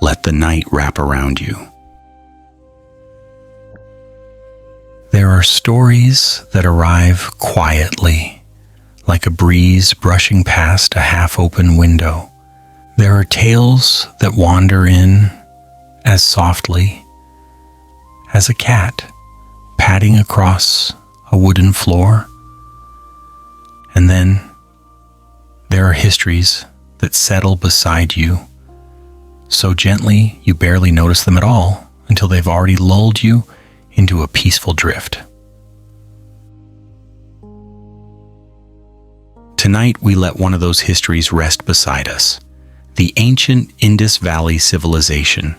let the night wrap around you. There are stories that arrive quietly, like a breeze brushing past a half-open window. There are tales that wander in as softly as a cat padding across a wooden floor. And then there are histories that settle beside you so gently you barely notice them at all until they've already lulled you into a peaceful drift. Tonight we let one of those histories rest beside us. The ancient Indus Valley Civilization,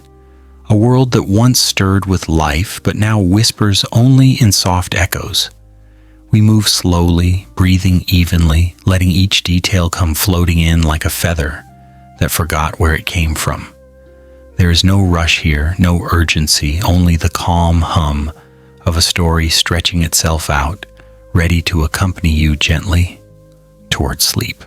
a world that once stirred with life but now whispers only in soft echoes. We move slowly, breathing evenly, letting each detail come floating in like a feather that forgot where it came from. There is no rush here, no urgency, only the calm hum of a story stretching itself out, ready to accompany you gently toward sleep.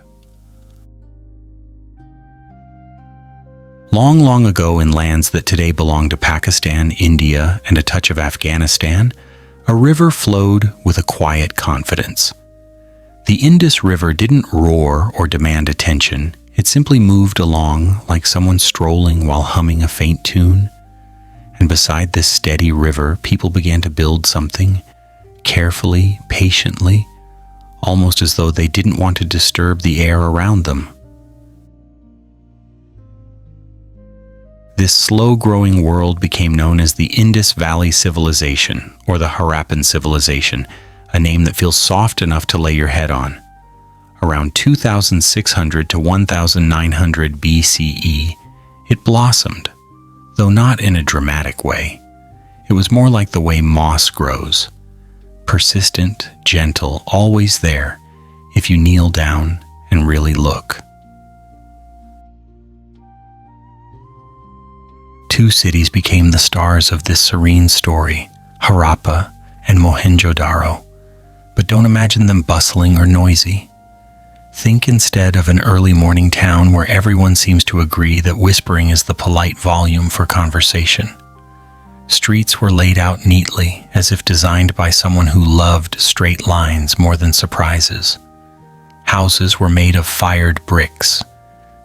Long, long ago, in lands that today belong to Pakistan, India, and a touch of Afghanistan, a river flowed with a quiet confidence. The Indus River didn't roar or demand attention. It simply moved along like someone strolling while humming a faint tune. And beside this steady river, people began to build something, carefully, patiently, almost as though they didn't want to disturb the air around them. This slow-growing world became known as the Indus Valley Civilization, or the Harappan civilization, a name that feels soft enough to lay your head on. Around 2600 to 1900 BCE, it blossomed, though not in a dramatic way. It was more like the way moss grows, persistent, gentle, always there if you kneel down and really look. Two cities became the stars of this serene story, Harappa and Mohenjo-daro. But don't imagine them bustling or noisy. Think instead of an early morning town where everyone seems to agree that whispering is the polite volume for conversation. Streets were laid out neatly, as if designed by someone who loved straight lines more than surprises. Houses were made of fired bricks,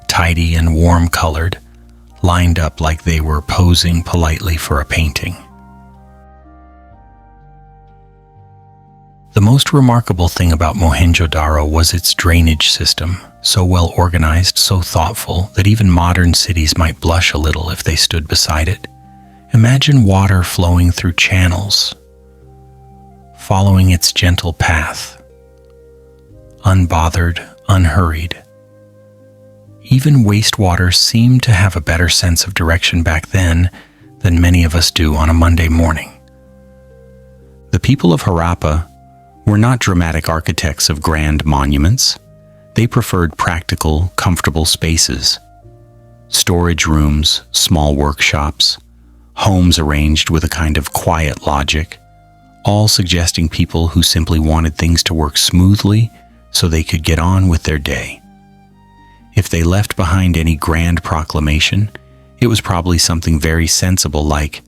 tidy and warm-colored, lined up like they were posing politely for a painting. The most remarkable thing about Mohenjo-daro was its drainage system, so well organized, so thoughtful, that even modern cities might blush a little if they stood beside it. Imagine water flowing through channels, following its gentle path, unbothered, unhurried. Even wastewater seemed to have a better sense of direction back then than many of us do on a Monday morning. The people of Harappa were not dramatic architects of grand monuments. They preferred practical, comfortable spaces. Storage rooms, small workshops, homes arranged with a kind of quiet logic, all suggesting people who simply wanted things to work smoothly so they could get on with their day. If they left behind any grand proclamation, it was probably something very sensible like,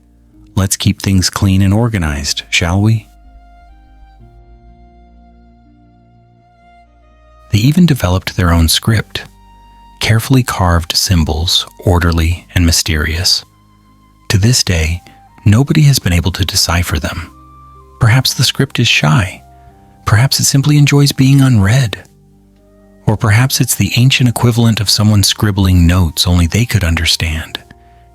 "Let's keep things clean and organized, shall we?" They even developed their own script, carefully carved symbols, orderly and mysterious. To this day, nobody has been able to decipher them. Perhaps the script is shy. Perhaps it simply enjoys being unread. Or perhaps it's the ancient equivalent of someone scribbling notes only they could understand,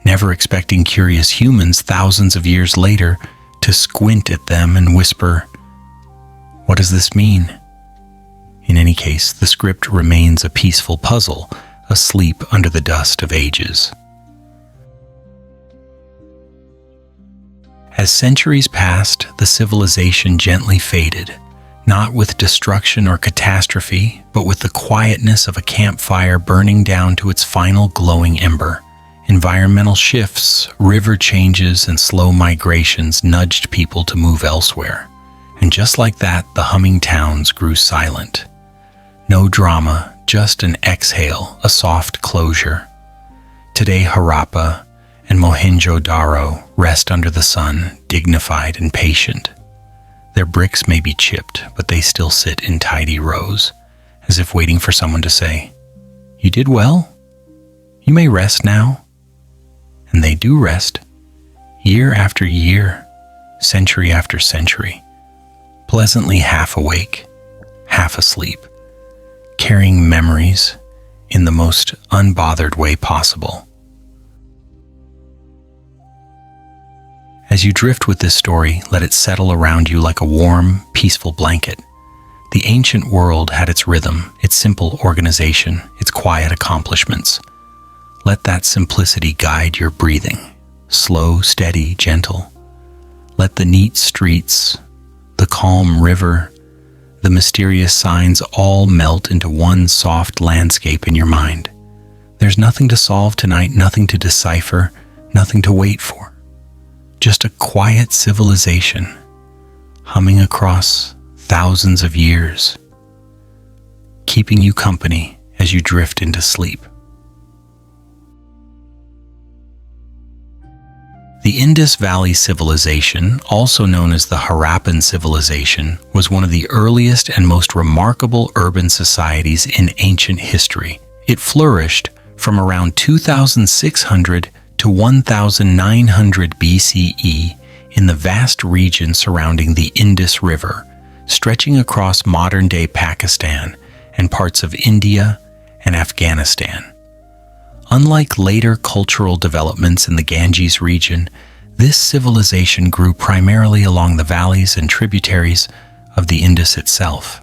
never expecting curious humans thousands of years later to squint at them and whisper, "What does this mean?" In any case, the script remains a peaceful puzzle, asleep under the dust of ages. As centuries passed, the civilization gently faded, not with destruction or catastrophe, but with the quietness of a campfire burning down to its final glowing ember. Environmental shifts, river changes, and slow migrations nudged people to move elsewhere. And just like that, the humming towns grew silent. No drama, just an exhale, a soft closure. Today, Harappa, and Mohenjo-daro rest under the sun, dignified and patient. Their bricks may be chipped, but they still sit in tidy rows, as if waiting for someone to say, "You did well? You may rest now." And they do rest, year after year, century after century, pleasantly half awake, half asleep, carrying memories in the most unbothered way possible. As you drift with this story, let it settle around you like a warm, peaceful blanket. The ancient world had its rhythm, its simple organization, its quiet accomplishments. Let that simplicity guide your breathing, slow, steady, gentle. Let the neat streets, the calm river, the mysterious signs all melt into one soft landscape in your mind. There's nothing to solve tonight, nothing to decipher, nothing to wait for. Just a quiet civilization, humming across thousands of years, keeping you company as you drift into sleep. The Indus Valley Civilization, also known as the Harappan civilization, was one of the earliest and most remarkable urban societies in ancient history. It flourished from around 2600 to 1900 BCE in the vast region surrounding the Indus River, stretching across modern-day Pakistan and parts of India and Afghanistan. Unlike later cultural developments in the Ganges region, this civilization grew primarily along the valleys and tributaries of the Indus itself.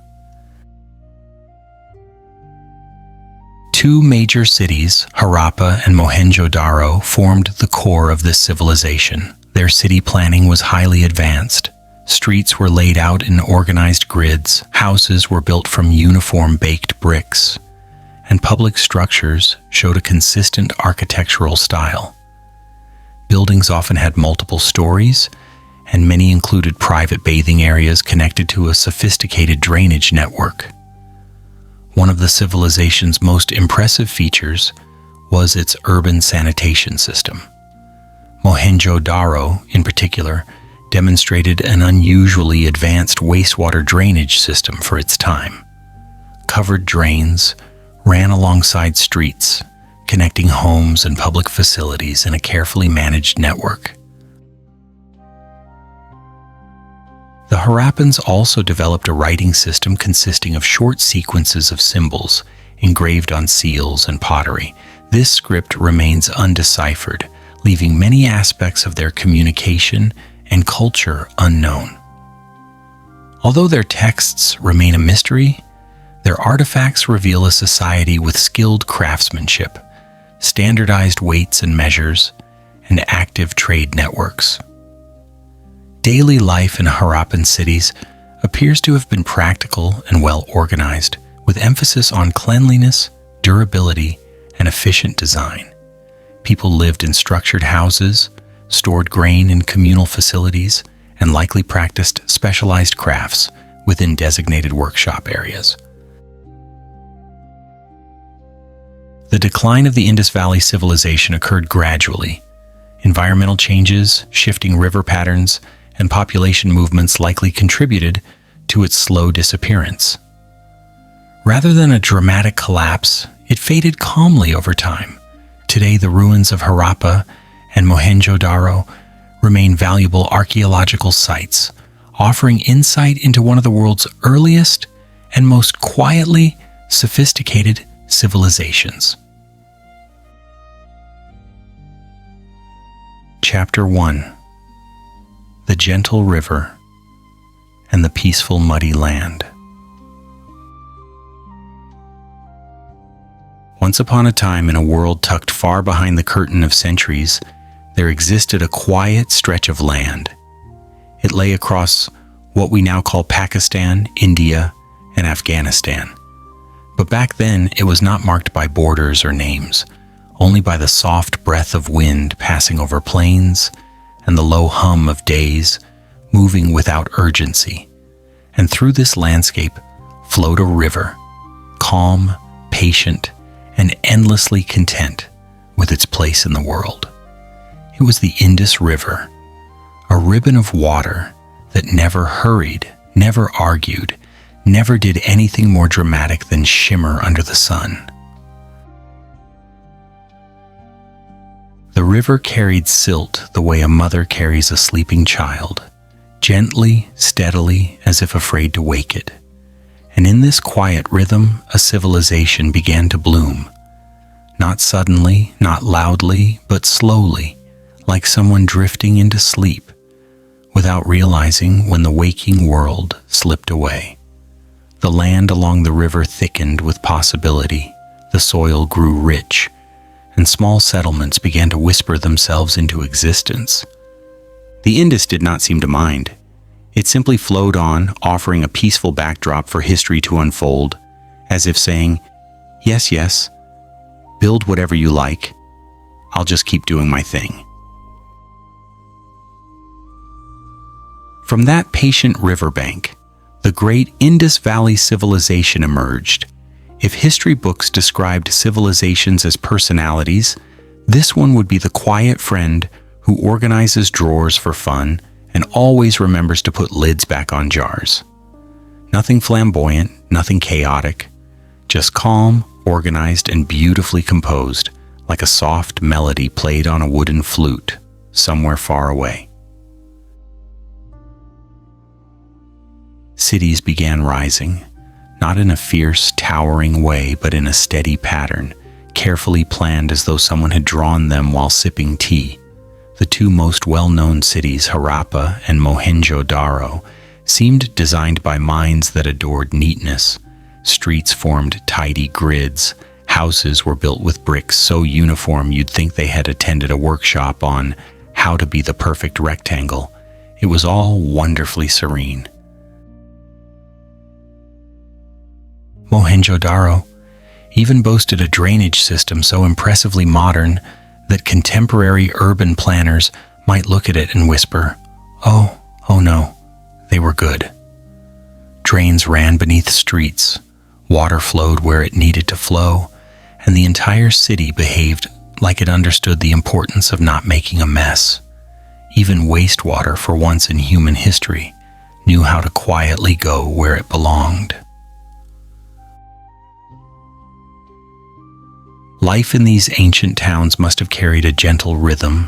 Two major cities, Harappa and Mohenjo-daro, formed the core of this civilization. Their city planning was highly advanced. Streets were laid out in organized grids, houses were built from uniform baked bricks, and public structures showed a consistent architectural style. Buildings often had multiple stories, and many included private bathing areas connected to a sophisticated drainage network. One of the civilization's most impressive features was its urban sanitation system. Mohenjo-daro, in particular, demonstrated an unusually advanced wastewater drainage system for its time. Covered drains ran alongside streets, connecting homes and public facilities in a carefully managed network. The Harappans also developed a writing system consisting of short sequences of symbols engraved on seals and pottery. This script remains undeciphered, leaving many aspects of their communication and culture unknown. Although their texts remain a mystery, their artifacts reveal a society with skilled craftsmanship, standardized weights and measures, and active trade networks. Daily life in Harappan cities appears to have been practical and well organized, with emphasis on cleanliness, durability, and efficient design. People lived in structured houses, stored grain in communal facilities, and likely practiced specialized crafts within designated workshop areas. The decline of the Indus Valley Civilization occurred gradually. Environmental changes, shifting river patterns, and population movements likely contributed to its slow disappearance. Rather than a dramatic collapse, it faded calmly over time. Today, the ruins of Harappa and Mohenjo-daro remain valuable archaeological sites, offering insight into one of the world's earliest and most quietly sophisticated civilizations. Chapter 1: The Gentle River and the Peaceful Muddy Land. Once upon a time, in a world tucked far behind the curtain of centuries, there existed a quiet stretch of land. It lay across what we now call Pakistan, India, and Afghanistan. But back then, it was not marked by borders or names, only by the soft breath of wind passing over plains and the low hum of days moving without urgency. And through this landscape flowed a river, calm, patient, and endlessly content with its place in the world. It was the Indus River, a ribbon of water that never hurried, never argued, never did anything more dramatic than shimmer under the sun. The river carried silt the way a mother carries a sleeping child, gently, steadily, as if afraid to wake it. And in this quiet rhythm, a civilization began to bloom. Not suddenly, not loudly, but slowly, like someone drifting into sleep, without realizing when the waking world slipped away. The land along the river thickened with possibility, the soil grew rich, and small settlements began to whisper themselves into existence. The Indus did not seem to mind. It simply flowed on, offering a peaceful backdrop for history to unfold, as if saying, "Yes, yes, build whatever you like. I'll just keep doing my thing." From that patient riverbank, the great Indus Valley Civilization emerged. If history books described civilizations as personalities, this one would be the quiet friend who organizes drawers for fun and always remembers to put lids back on jars. Nothing flamboyant, nothing chaotic, just calm, organized, and beautifully composed, like a soft melody played on a wooden flute somewhere far away. Cities began rising, not in a fierce, towering way, but in a steady pattern, carefully planned as though someone had drawn them while sipping tea. The two most well-known cities, Harappa and Mohenjo-daro, seemed designed by minds that adored neatness. Streets formed tidy grids. Houses were built with bricks so uniform you'd think they had attended a workshop on how to be the perfect rectangle. It was all wonderfully serene. Mohenjo-daro even boasted a drainage system so impressively modern that contemporary urban planners might look at it and whisper, oh no, they were good. Drains ran beneath streets, water flowed where it needed to flow, and the entire city behaved like it understood the importance of not making a mess. Even wastewater, for once in human history, knew how to quietly go where it belonged. Life in these ancient towns must have carried a gentle rhythm.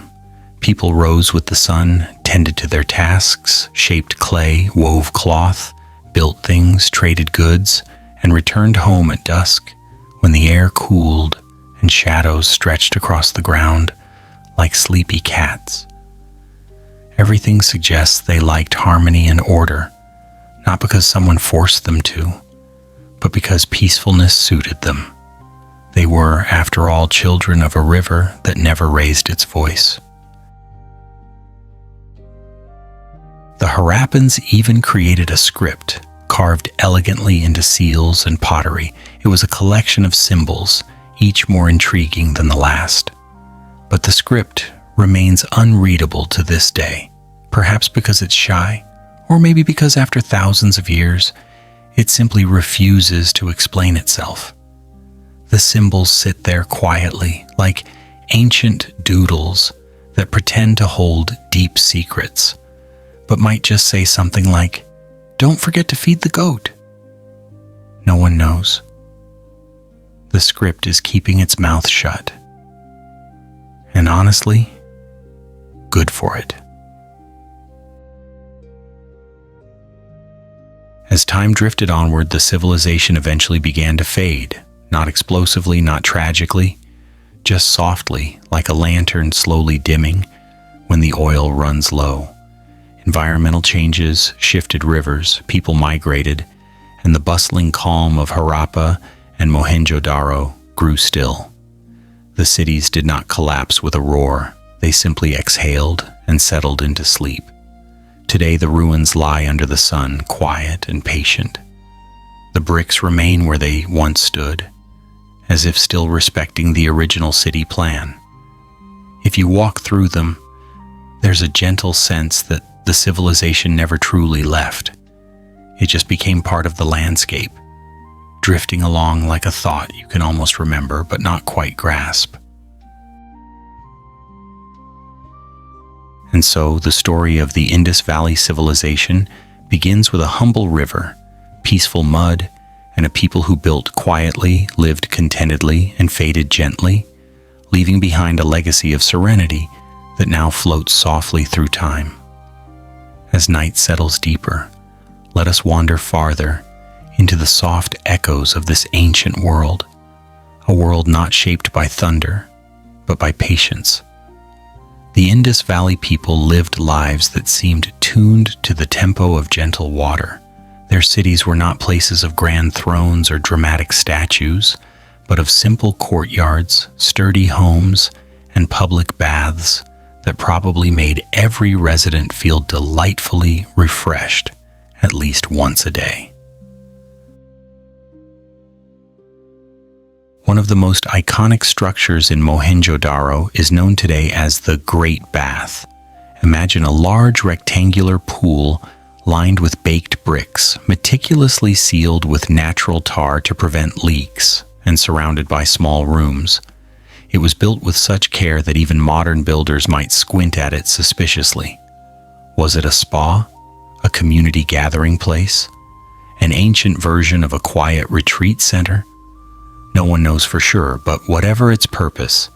People rose with the sun, tended to their tasks, shaped clay, wove cloth, built things, traded goods, and returned home at dusk when the air cooled and shadows stretched across the ground like sleepy cats. Everything suggests they liked harmony and order, not because someone forced them to, but because peacefulness suited them. They were, after all, children of a river that never raised its voice. The Harappans even created a script, carved elegantly into seals and pottery. It was a collection of symbols, each more intriguing than the last. But the script remains unreadable to this day, perhaps because it's shy, or maybe because after thousands of years, it simply refuses to explain itself. The symbols sit there quietly, like ancient doodles that pretend to hold deep secrets, but might just say something like, "Don't forget to feed the goat." No one knows. The script is keeping its mouth shut. And honestly, good for it. As time drifted onward, the civilization eventually began to fade. Not explosively, not tragically, just softly, like a lantern slowly dimming when the oil runs low. Environmental changes shifted rivers, people migrated, and the bustling calm of Harappa and Mohenjo-daro grew still. The cities did not collapse with a roar, they simply exhaled and settled into sleep. Today the ruins lie under the sun, quiet and patient. The bricks remain where they once stood, as if still respecting the original city plan. If you walk through them, there's a gentle sense that the civilization never truly left. It just became part of the landscape, drifting along like a thought you can almost remember but not quite grasp. And so the story of the Indus Valley Civilization begins with a humble river, peaceful mud, and a people who built quietly, lived contentedly, and faded gently, leaving behind a legacy of serenity that now floats softly through time. As night settles deeper, let us wander farther into the soft echoes of this ancient world, a world not shaped by thunder, but by patience. The Indus Valley people lived lives that seemed tuned to the tempo of gentle water. Their cities were not places of grand thrones or dramatic statues, but of simple courtyards, sturdy homes, and public baths that probably made every resident feel delightfully refreshed at least once a day. One of the most iconic structures in Mohenjo-daro is known today as the Great Bath. Imagine a large rectangular pool lined with baked bricks, meticulously sealed with natural tar to prevent leaks, and surrounded by small rooms. It was built with such care that even modern builders might squint at it suspiciously. Was it a spa? A community gathering place? An ancient version of a quiet retreat center? No one knows for sure, but whatever its purpose,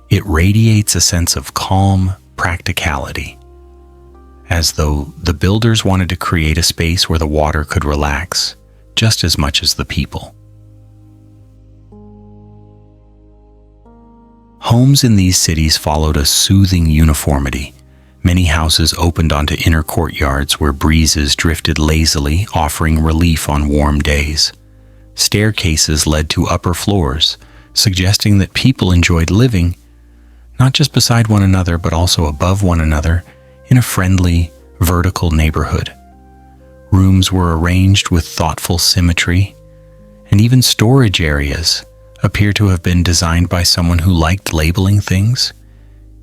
it radiates a sense of calm practicality, as though the builders wanted to create a space where the water could relax just as much as the people. Homes in these cities followed a soothing uniformity. Many houses opened onto inner courtyards where breezes drifted lazily, offering relief on warm days. Staircases led to upper floors, suggesting that people enjoyed living not just beside one another, but also above one another in a friendly, vertical neighborhood. Rooms were arranged with thoughtful symmetry, and even storage areas appear to have been designed by someone who liked labeling things,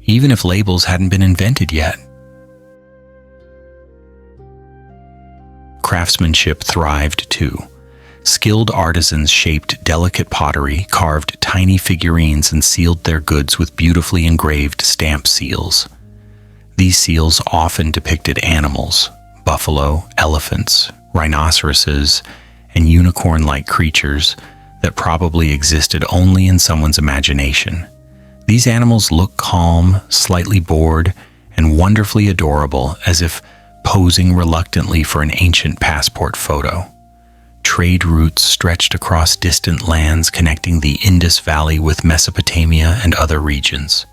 even if labels hadn't been invented yet. Craftsmanship thrived too. Skilled artisans shaped delicate pottery, carved tiny figurines, and sealed their goods with beautifully engraved stamp seals. These seals often depicted animals: buffalo, elephants, rhinoceroses, and unicorn-like creatures that probably existed only in someone's imagination. These animals look calm, slightly bored, and wonderfully adorable, as if posing reluctantly for an ancient passport photo. Trade routes stretched across distant lands connecting the Indus Valley with Mesopotamia and other regions.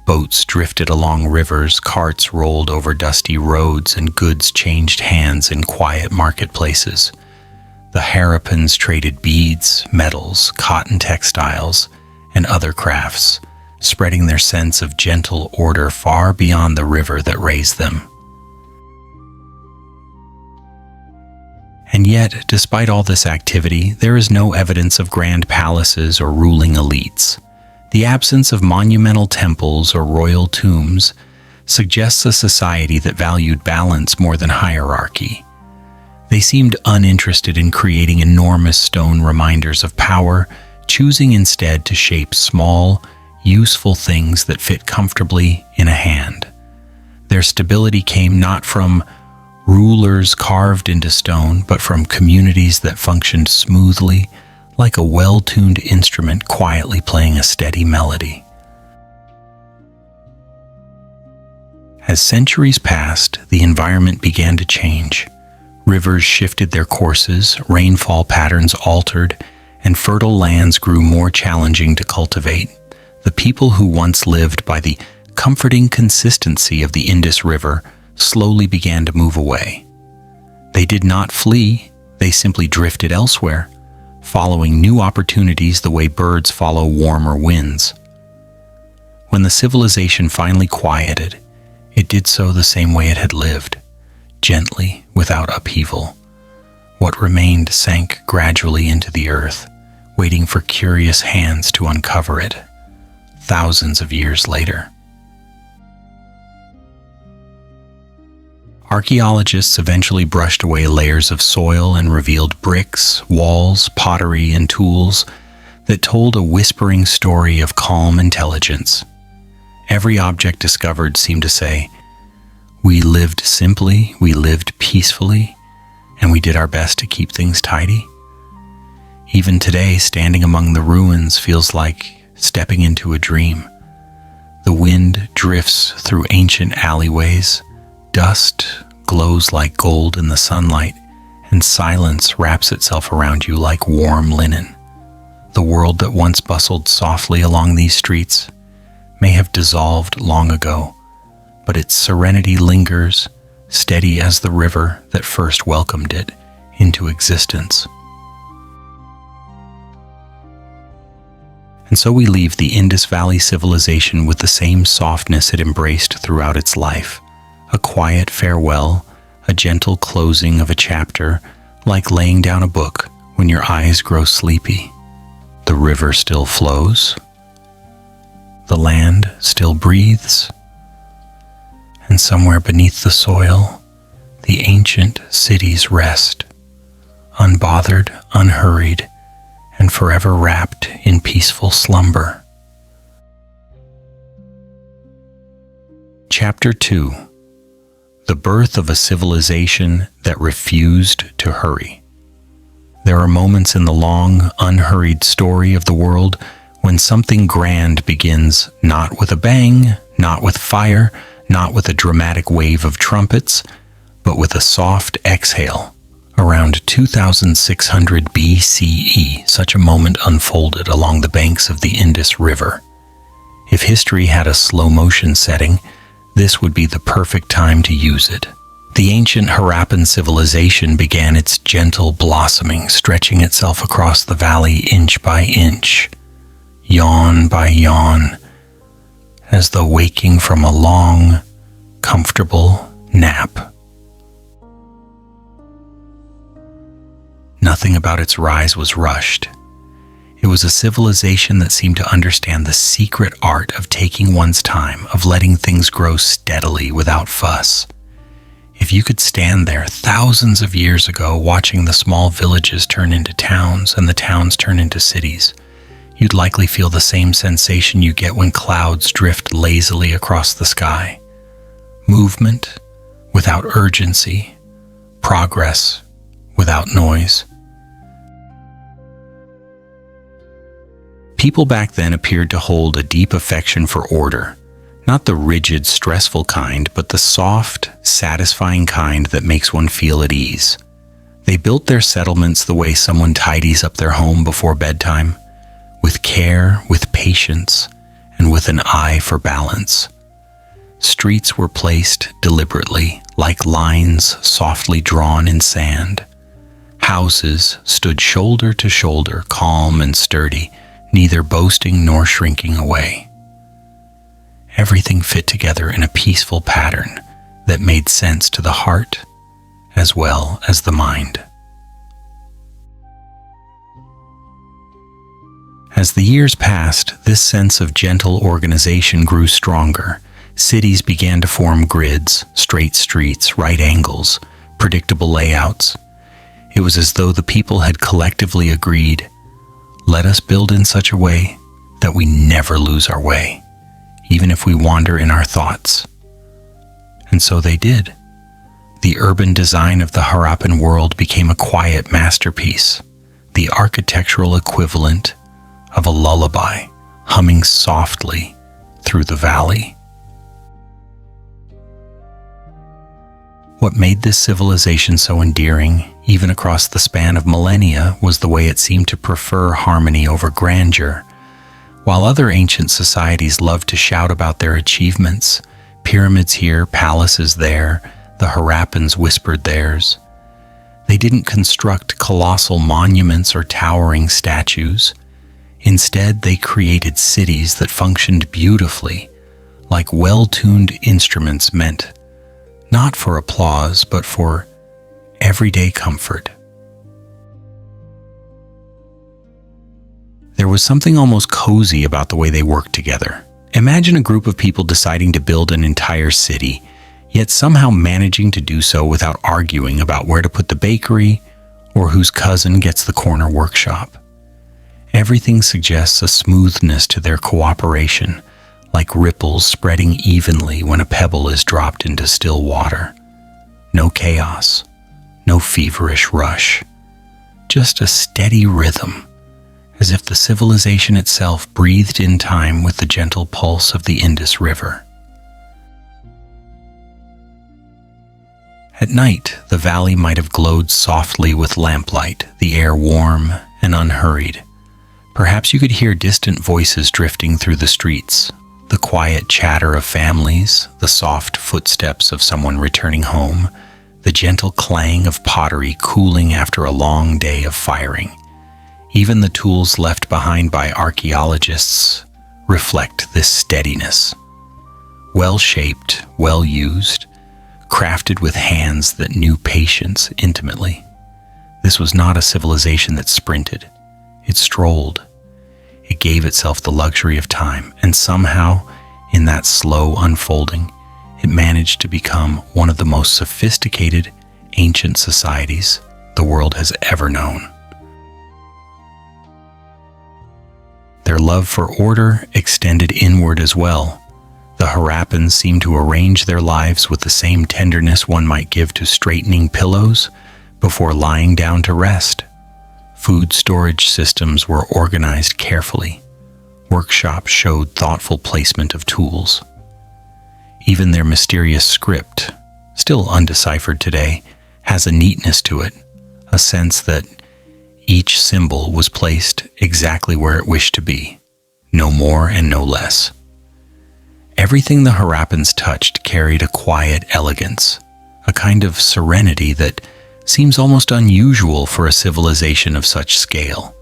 Boats drifted along rivers, carts rolled over dusty roads, and goods changed hands in quiet marketplaces. The Harappans traded beads, metals, cotton textiles, and other crafts, spreading their sense of gentle order far beyond the river that raised them. And yet, despite all this activity, there is no evidence of grand palaces or ruling elites. The absence of monumental temples or royal tombs suggests a society that valued balance more than hierarchy. They seemed uninterested in creating enormous stone reminders of power, choosing instead to shape small, useful things that fit comfortably in a hand. Their stability came not from rulers carved into stone, but from communities that functioned smoothly, like a well-tuned instrument quietly playing a steady melody. As centuries passed, the environment began to change. Rivers shifted their courses, rainfall patterns altered, and fertile lands grew more challenging to cultivate. The people who once lived by the comforting consistency of the Indus River slowly began to move away. They did not flee, they simply drifted elsewhere, following new opportunities the way birds follow warmer winds. When the civilization finally quieted, it did so the same way it had lived, gently, without upheaval. What remained sank gradually into the earth, waiting for curious hands to uncover it, thousands of years later. Archaeologists eventually brushed away layers of soil and revealed bricks, walls, pottery, and tools that told a whispering story of calm intelligence. Every object discovered seemed to say, We lived simply, we lived peacefully, and we did our best to keep things tidy. Even today, standing among the ruins feels like stepping into a dream. The wind drifts through ancient alleyways, dust glows like gold in the sunlight, and silence wraps itself around you like warm linen. The world that once bustled softly along these streets may have dissolved long ago, but its serenity lingers, steady as the river that first welcomed it into existence. And so we leave the Indus Valley Civilization with the same softness it embraced throughout its life, a quiet farewell, a gentle closing of a chapter, like laying down a book when your eyes grow sleepy. The river still flows, the land still breathes, and somewhere beneath the soil, the ancient cities rest, unbothered, unhurried, and forever wrapped in peaceful slumber. Chapter 2: The Birth of a Civilization that Refused to Hurry. There are moments in the long, unhurried story of the world when something grand begins, not with a bang, not with fire, not with a dramatic wave of trumpets, but with a soft exhale. Around 2600 BCE, such a moment unfolded along the banks of the Indus River. If history had a slow-motion setting, this would be the perfect time to use it. The ancient Harappan civilization began its gentle blossoming, stretching itself across the valley inch by inch, yawn by yawn, as though waking from a long, comfortable nap. Nothing about its rise was rushed. It was a civilization that seemed to understand the secret art of taking one's time, of letting things grow steadily without fuss. If you could stand there thousands of years ago watching the small villages turn into towns and the towns turn into cities, you'd likely feel the same sensation you get when clouds drift lazily across the sky. Movement without urgency, progress without noise. People back then appeared to hold a deep affection for order, not the rigid, stressful kind, but the soft, satisfying kind that makes one feel at ease. They built their settlements the way someone tidies up their home before bedtime, with care, with patience, and with an eye for balance. Streets were placed deliberately, like lines softly drawn in sand. Houses stood shoulder to shoulder, calm and sturdy, neither boasting nor shrinking away. Everything fit together in a peaceful pattern that made sense to the heart as well as the mind. As the years passed, this sense of gentle organization grew stronger. Cities began to form grids, straight streets, right angles, predictable layouts. It was as though the people had collectively agreed, let us build in such a way that we never lose our way, even if we wander in our thoughts. And so they did. The urban design of the Harappan world became a quiet masterpiece, the architectural equivalent of a lullaby humming softly through the valley. What made this civilization so endearing, even across the span of millennia, was the way it seemed to prefer harmony over grandeur. While other ancient societies loved to shout about their achievements, pyramids here, palaces there, the Harappans whispered theirs. They didn't construct colossal monuments or towering statues. Instead, they created cities that functioned beautifully, like well-tuned instruments meant not for applause, but for everyday comfort. There was something almost cozy about the way they worked together. Imagine a group of people deciding to build an entire city, yet somehow managing to do so without arguing about where to put the bakery or whose cousin gets the corner workshop. Everything suggests a smoothness to their cooperation, like ripples spreading evenly when a pebble is dropped into still water. No chaos, no feverish rush, just a steady rhythm, as if the civilization itself breathed in time with the gentle pulse of the Indus River. At night, the valley might have glowed softly with lamplight, the air warm and unhurried. Perhaps you could hear distant voices drifting through the streets, the quiet chatter of families, the soft footsteps of someone returning home, the gentle clang of pottery cooling after a long day of firing. Even the tools left behind by archaeologists reflect this steadiness. Well-shaped, well-used, crafted with hands that knew patience intimately. This was not a civilization that sprinted. It strolled. It gave itself the luxury of time, and somehow, in that slow unfolding, it managed to become one of the most sophisticated, ancient societies the world has ever known. Their love for order extended inward as well. The Harappans seemed to arrange their lives with the same tenderness one might give to straightening pillows before lying down to rest. Food storage systems were organized carefully. Workshops showed thoughtful placement of tools. Even their mysterious script, still undeciphered today, has a neatness to it, a sense that each symbol was placed exactly where it wished to be, no more and no less. Everything the Harappans touched carried a quiet elegance, a kind of serenity that seems almost unusual for a civilization of such scale.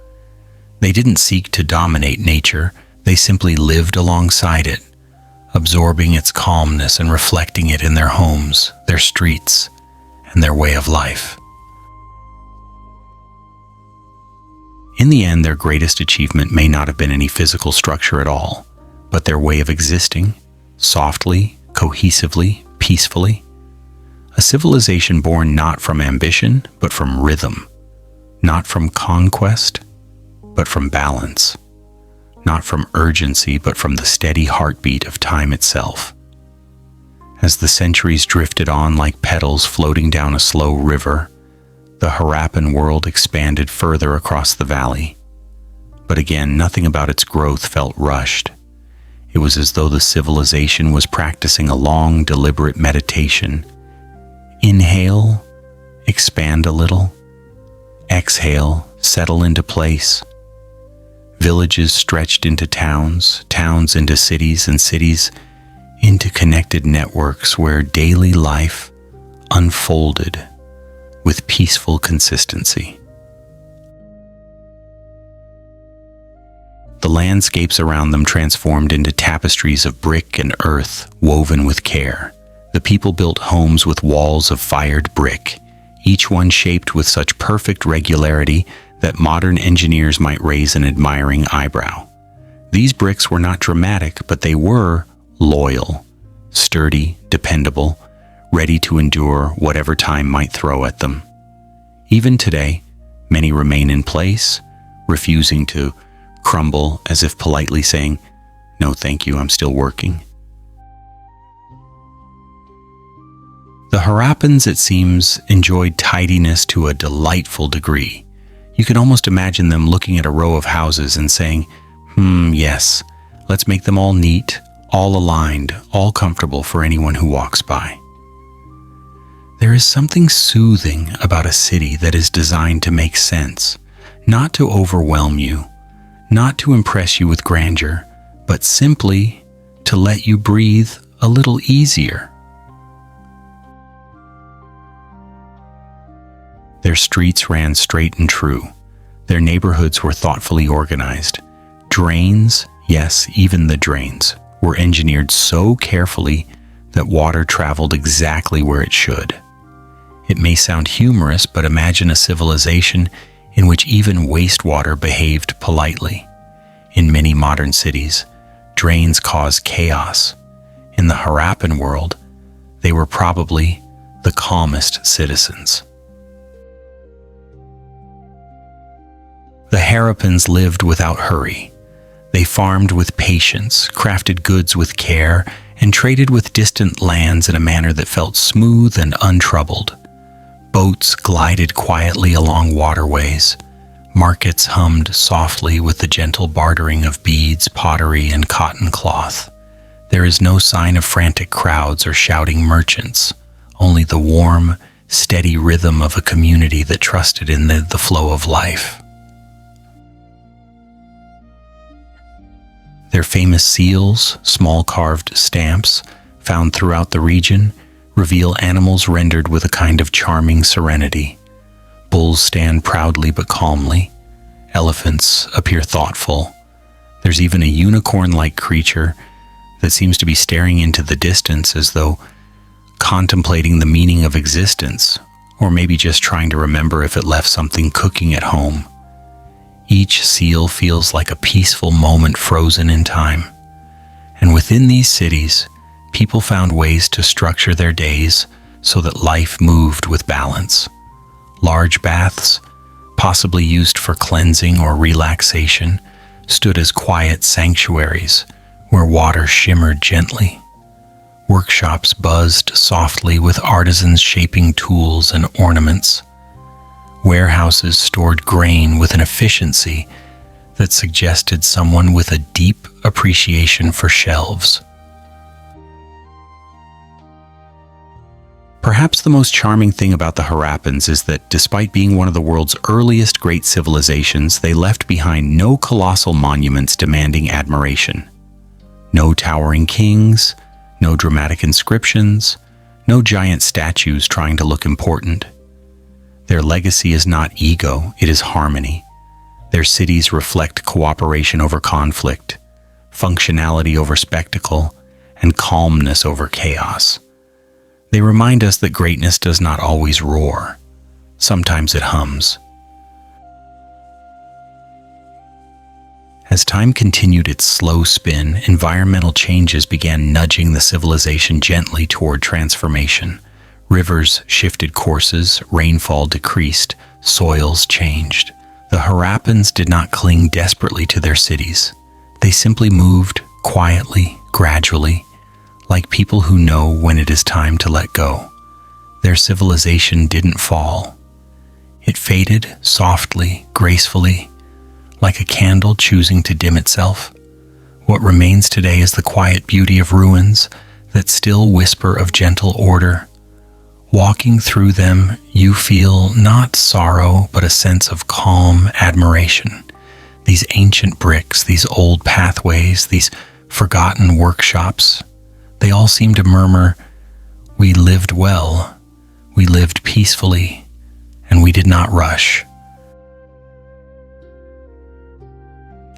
They didn't seek to dominate nature, they simply lived alongside it, absorbing its calmness and reflecting it in their homes, their streets, and their way of life. In the end, their greatest achievement may not have been any physical structure at all, but their way of existing, softly, cohesively, peacefully. A civilization born not from ambition, but from rhythm. Not from conquest, but from balance. Not from urgency, but from the steady heartbeat of time itself. As the centuries drifted on like petals floating down a slow river, the Harappan world expanded further across the valley. But again, nothing about its growth felt rushed. It was as though the civilization was practicing a long, deliberate meditation. Inhale, expand a little. Exhale, settle into place. Villages stretched into towns, towns into cities, and cities into connected networks where daily life unfolded with peaceful consistency. The landscapes around them transformed into tapestries of brick and earth woven with care. The people built homes with walls of fired brick, each one shaped with such perfect regularity that modern engineers might raise an admiring eyebrow. These bricks were not dramatic, but they were loyal, sturdy, dependable, ready to endure whatever time might throw at them. Even today, many remain in place, refusing to crumble, as if politely saying, "No, thank you, I'm still working." The Harappans, it seems, enjoyed tidiness to a delightful degree. You can almost imagine them looking at a row of houses and saying, yes, let's make them all neat, all aligned, all comfortable for anyone who walks by. There is something soothing about a city that is designed to make sense, not to overwhelm you, not to impress you with grandeur, but simply to let you breathe a little easier. Their streets ran straight and true. Their neighborhoods were thoughtfully organized. Drains, yes, even the drains, were engineered so carefully that water traveled exactly where it should. It may sound humorous, but imagine a civilization in which even wastewater behaved politely. In many modern cities, drains cause chaos. In the Harappan world, they were probably the calmest citizens. The Harappans lived without hurry. They farmed with patience, crafted goods with care, and traded with distant lands in a manner that felt smooth and untroubled. Boats glided quietly along waterways. Markets hummed softly with the gentle bartering of beads, pottery, and cotton cloth. There is no sign of frantic crowds or shouting merchants, only the warm, steady rhythm of a community that trusted in the flow of life. Their famous seals, small carved stamps, found throughout the region, reveal animals rendered with a kind of charming serenity. Bulls stand proudly but calmly. Elephants appear thoughtful. There's even a unicorn-like creature that seems to be staring into the distance as though contemplating the meaning of existence, or maybe just trying to remember if it left something cooking at home. Each seal feels like a peaceful moment frozen in time. And within these cities, people found ways to structure their days so that life moved with balance. Large baths, possibly used for cleansing or relaxation, stood as quiet sanctuaries where water shimmered gently. Workshops buzzed softly with artisans shaping tools and ornaments. Warehouses stored grain with an efficiency that suggested someone with a deep appreciation for shelves. Perhaps the most charming thing about the Harappans is that despite being one of the world's earliest great civilizations, they left behind no colossal monuments demanding admiration. No towering kings, no dramatic inscriptions, no giant statues trying to look important. Their legacy is not ego, it is harmony. Their cities reflect cooperation over conflict, functionality over spectacle, and calmness over chaos. They remind us that greatness does not always roar. Sometimes it hums. As time continued its slow spin, environmental changes began nudging the civilization gently toward transformation. Rivers shifted courses, rainfall decreased, soils changed. The Harappans did not cling desperately to their cities. They simply moved quietly, gradually, like people who know when it is time to let go. Their civilization didn't fall. It faded softly, gracefully, like a candle choosing to dim itself. What remains today is the quiet beauty of ruins that still whisper of gentle order. Walking through them, you feel not sorrow, but a sense of calm admiration. These ancient bricks, these old pathways, these forgotten workshops, they all seem to murmur, "We lived well, we lived peacefully, and we did not rush."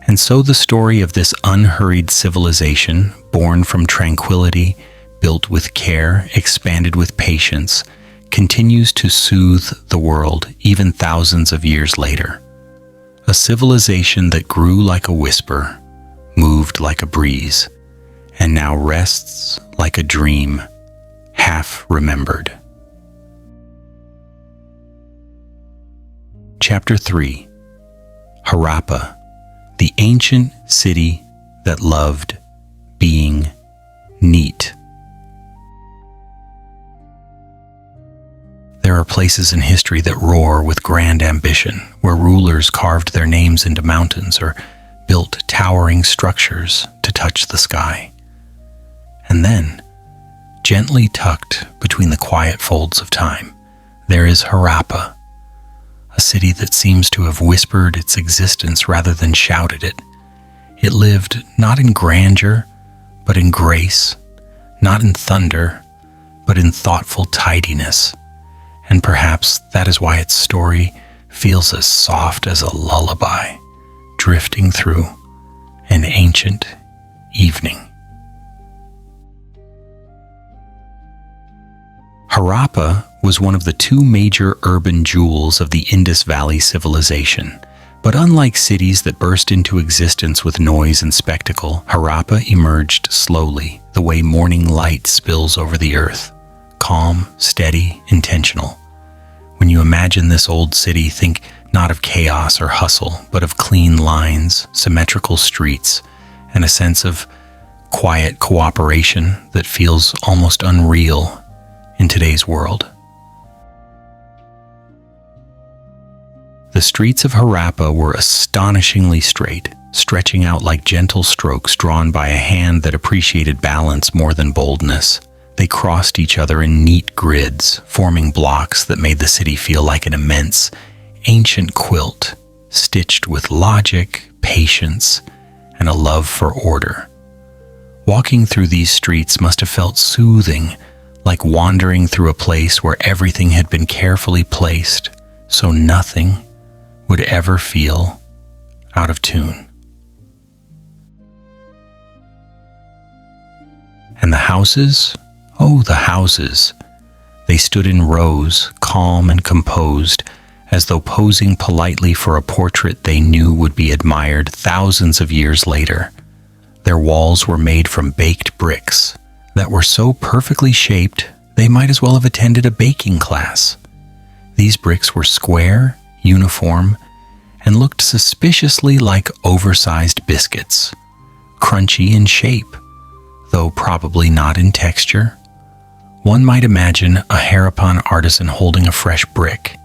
And so the story of this unhurried civilization, born from tranquility, built with care, expanded with patience, continues to soothe the world even thousands of years later. A civilization that grew like a whisper, moved like a breeze, and now rests like a dream, half remembered. Chapter 3. Harappa, the ancient city that loved being neat. There are places in history that roar with grand ambition, where rulers carved their names into mountains or built towering structures to touch the sky. And then, gently tucked between the quiet folds of time, there is Harappa, a city that seems to have whispered its existence rather than shouted it. It lived not in grandeur, but in grace, not in thunder, but in thoughtful tidiness. And perhaps that is why its story feels as soft as a lullaby, drifting through an ancient evening. Harappa was one of the two major urban jewels of the Indus Valley Civilization. But unlike cities that burst into existence with noise and spectacle, Harappa emerged slowly, the way morning light spills over the earth. Calm, steady, intentional. When you imagine this old city, think not of chaos or hustle, but of clean lines, symmetrical streets, and a sense of quiet cooperation that feels almost unreal in today's world. The streets of Harappa were astonishingly straight, stretching out like gentle strokes drawn by a hand that appreciated balance more than boldness. They crossed each other in neat grids, forming blocks that made the city feel like an immense, ancient quilt, stitched with logic, patience, and a love for order. Walking through these streets must have felt soothing, like wandering through a place where everything had been carefully placed, so nothing would ever feel out of tune. And the houses? Oh, the houses. They stood in rows, calm and composed, as though posing politely for a portrait they knew would be admired thousands of years later. Their walls were made from baked bricks that were so perfectly shaped they might as well have attended a baking class. These bricks were square, uniform, and looked suspiciously like oversized biscuits, crunchy in shape, though probably not in texture. One might imagine a Harappan artisan holding a fresh brick,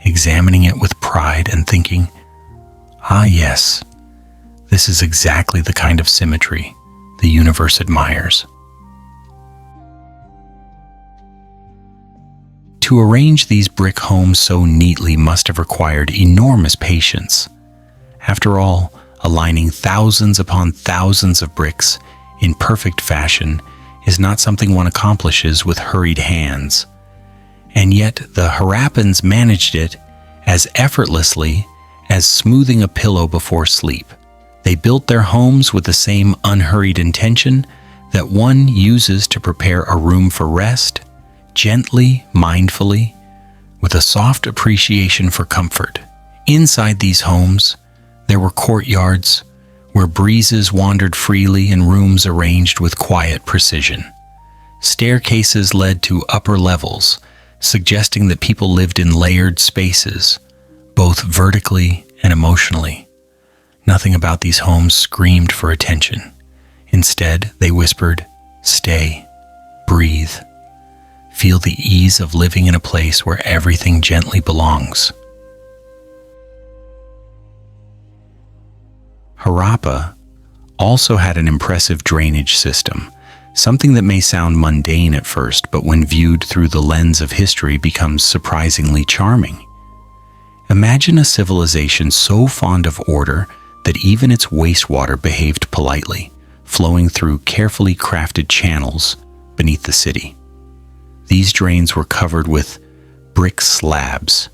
examining it with pride and thinking, "Ah yes, this is exactly the kind of symmetry the universe admires." To arrange these brick homes so neatly must have required enormous patience. After all, aligning thousands upon thousands of bricks in perfect fashion is not something one accomplishes with hurried hands. And yet the Harappans managed it as effortlessly as smoothing a pillow before sleep. They built their homes with the same unhurried intention that one uses to prepare a room for rest, gently, mindfully, with a soft appreciation for comfort. Inside these homes, there were courtyards where breezes wandered freely and rooms arranged with quiet precision. Staircases led to upper levels, suggesting that people lived in layered spaces, both vertically and emotionally. Nothing about these homes screamed for attention. Instead, they whispered, "Stay, breathe. Feel the ease of living in a place where everything gently belongs." Harappa also had an impressive drainage system, something that may sound mundane at first, but when viewed through the lens of history becomes surprisingly charming. Imagine a civilization so fond of order that even its wastewater behaved politely, flowing through carefully crafted channels beneath the city. These drains were covered with brick slabs,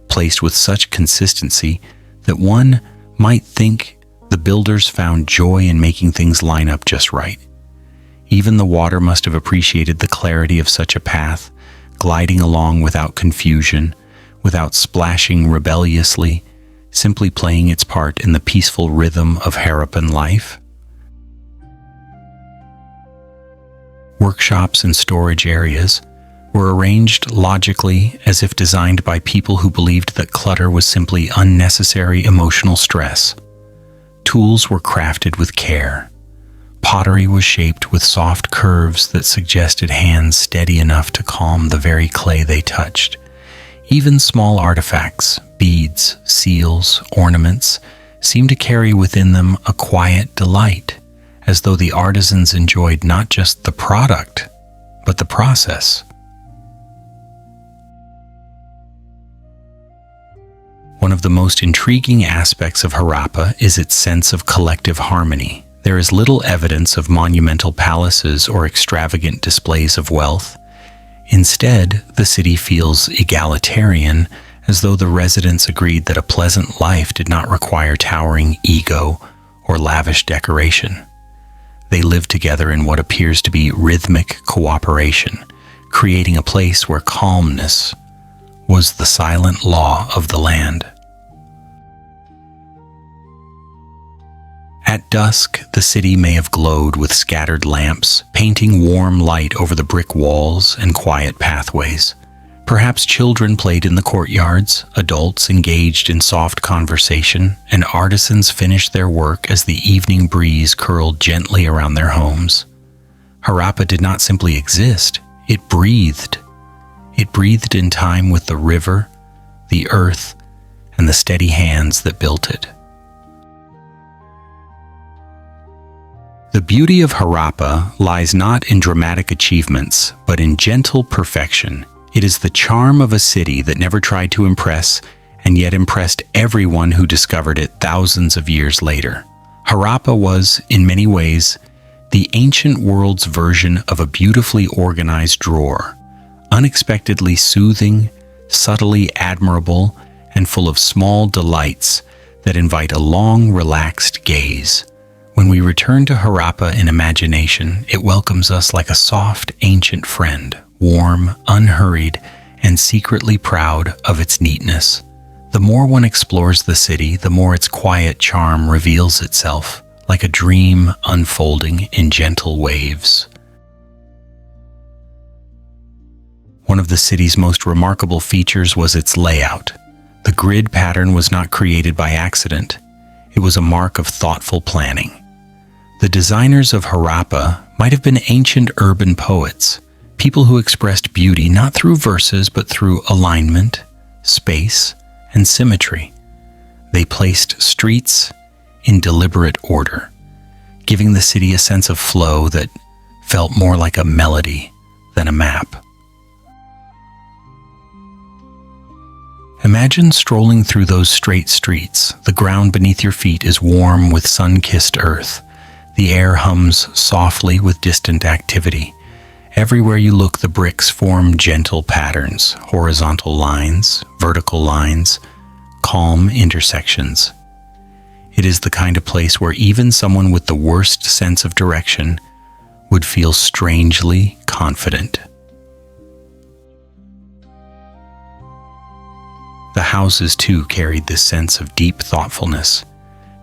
placed with such consistency that one might think the builders found joy in making things line up just right. Even the water must have appreciated the clarity of such a path, gliding along without confusion, without splashing rebelliously, simply playing its part in the peaceful rhythm of Harappan life. Workshops and storage areas were arranged logically, as if designed by people who believed that clutter was simply unnecessary emotional stress. Tools were crafted with care. Pottery was shaped with soft curves that suggested hands steady enough to calm the very clay they touched. Even small artifacts, beads, seals, ornaments, seemed to carry within them a quiet delight, as though the artisans enjoyed not just the product, but the process. One of the most intriguing aspects of Harappa is its sense of collective harmony. There is little evidence of monumental palaces or extravagant displays of wealth. Instead, the city feels egalitarian, as though the residents agreed that a pleasant life did not require towering ego or lavish decoration. They live together in what appears to be rhythmic cooperation, creating a place where calmness was the silent law of the land. At dusk, the city may have glowed with scattered lamps, painting warm light over the brick walls and quiet pathways. Perhaps children played in the courtyards, adults engaged in soft conversation, and artisans finished their work as the evening breeze curled gently around their homes. Harappa did not simply exist, it breathed. It breathed in time with the river, the earth, and the steady hands that built it. The beauty of Harappa lies not in dramatic achievements, but in gentle perfection. It is the charm of a city that never tried to impress, and yet impressed everyone who discovered it thousands of years later. Harappa was, in many ways, the ancient world's version of a beautifully organized drawer, unexpectedly soothing, subtly admirable, and full of small delights that invite a long, relaxed gaze. When we return to Harappa in imagination, it welcomes us like a soft, ancient friend, warm, unhurried, and secretly proud of its neatness. The more one explores the city, the more its quiet charm reveals itself, like a dream unfolding in gentle waves. One of the city's most remarkable features was its layout. The grid pattern was not created by accident. It was a mark of thoughtful planning. The designers of Harappa might have been ancient urban poets, people who expressed beauty not through verses but through alignment, space, and symmetry. They placed streets in deliberate order, giving the city a sense of flow that felt more like a melody than a map. Imagine strolling through those straight streets. The ground beneath your feet is warm with sun-kissed earth. The air hums softly with distant activity. Everywhere you look, the bricks form gentle patterns, horizontal lines, vertical lines, calm intersections. It is the kind of place where even someone with the worst sense of direction would feel strangely confident. The houses, too, carried this sense of deep thoughtfulness.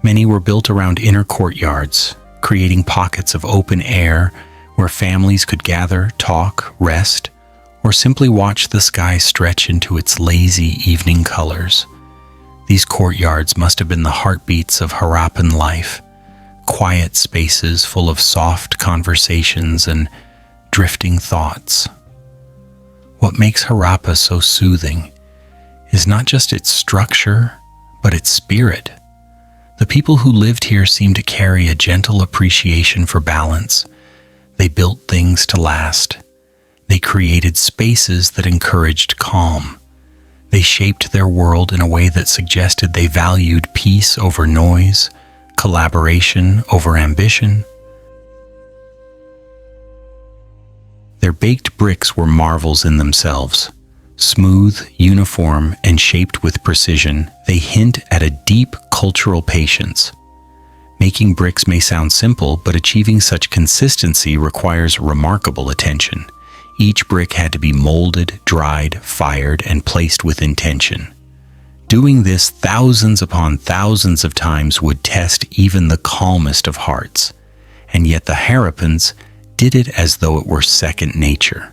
Many were built around inner courtyards, creating pockets of open air where families could gather, talk, rest, or simply watch the sky stretch into its lazy evening colors. These courtyards must have been the heartbeats of Harappan life, quiet spaces full of soft conversations and drifting thoughts. What makes Harappa so soothing is not just its structure, but its spirit. The people who lived here seemed to carry a gentle appreciation for balance. They built things to last. They created spaces that encouraged calm. They shaped their world in a way that suggested they valued peace over noise, collaboration over ambition. Their baked bricks were marvels in themselves. Smooth, uniform, and shaped with precision, they hint at a deep cultural patience. Making bricks may sound simple, but achieving such consistency requires remarkable attention. Each brick had to be molded, dried, fired, and placed with intention. Doing this thousands upon thousands of times would test even the calmest of hearts, and yet the Harappans did it as though it were second nature.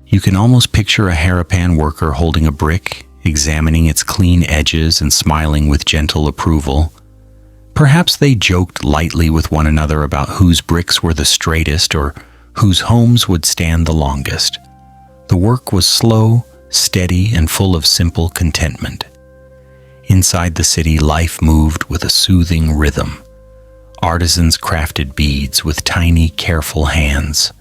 You can almost picture a Harappan worker holding a brick, examining its clean edges and smiling with gentle approval. Perhaps they joked lightly with one another about whose bricks were the straightest or whose homes would stand the longest. The work was slow, steady, and full of simple contentment. Inside the city, life moved with a soothing rhythm. Artisans crafted beads with tiny, careful hands.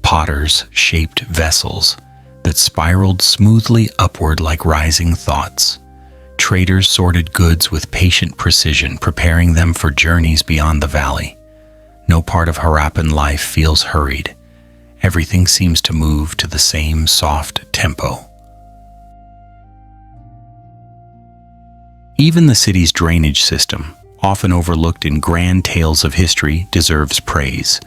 Potters shaped vessels that spiraled smoothly upward like rising thoughts. Traders sorted goods with patient precision, preparing them for journeys beyond the valley. No part of Harappan life feels hurried. Everything seems to move to the same soft tempo. Even the city's drainage system, often overlooked in grand tales of history, deserves praise.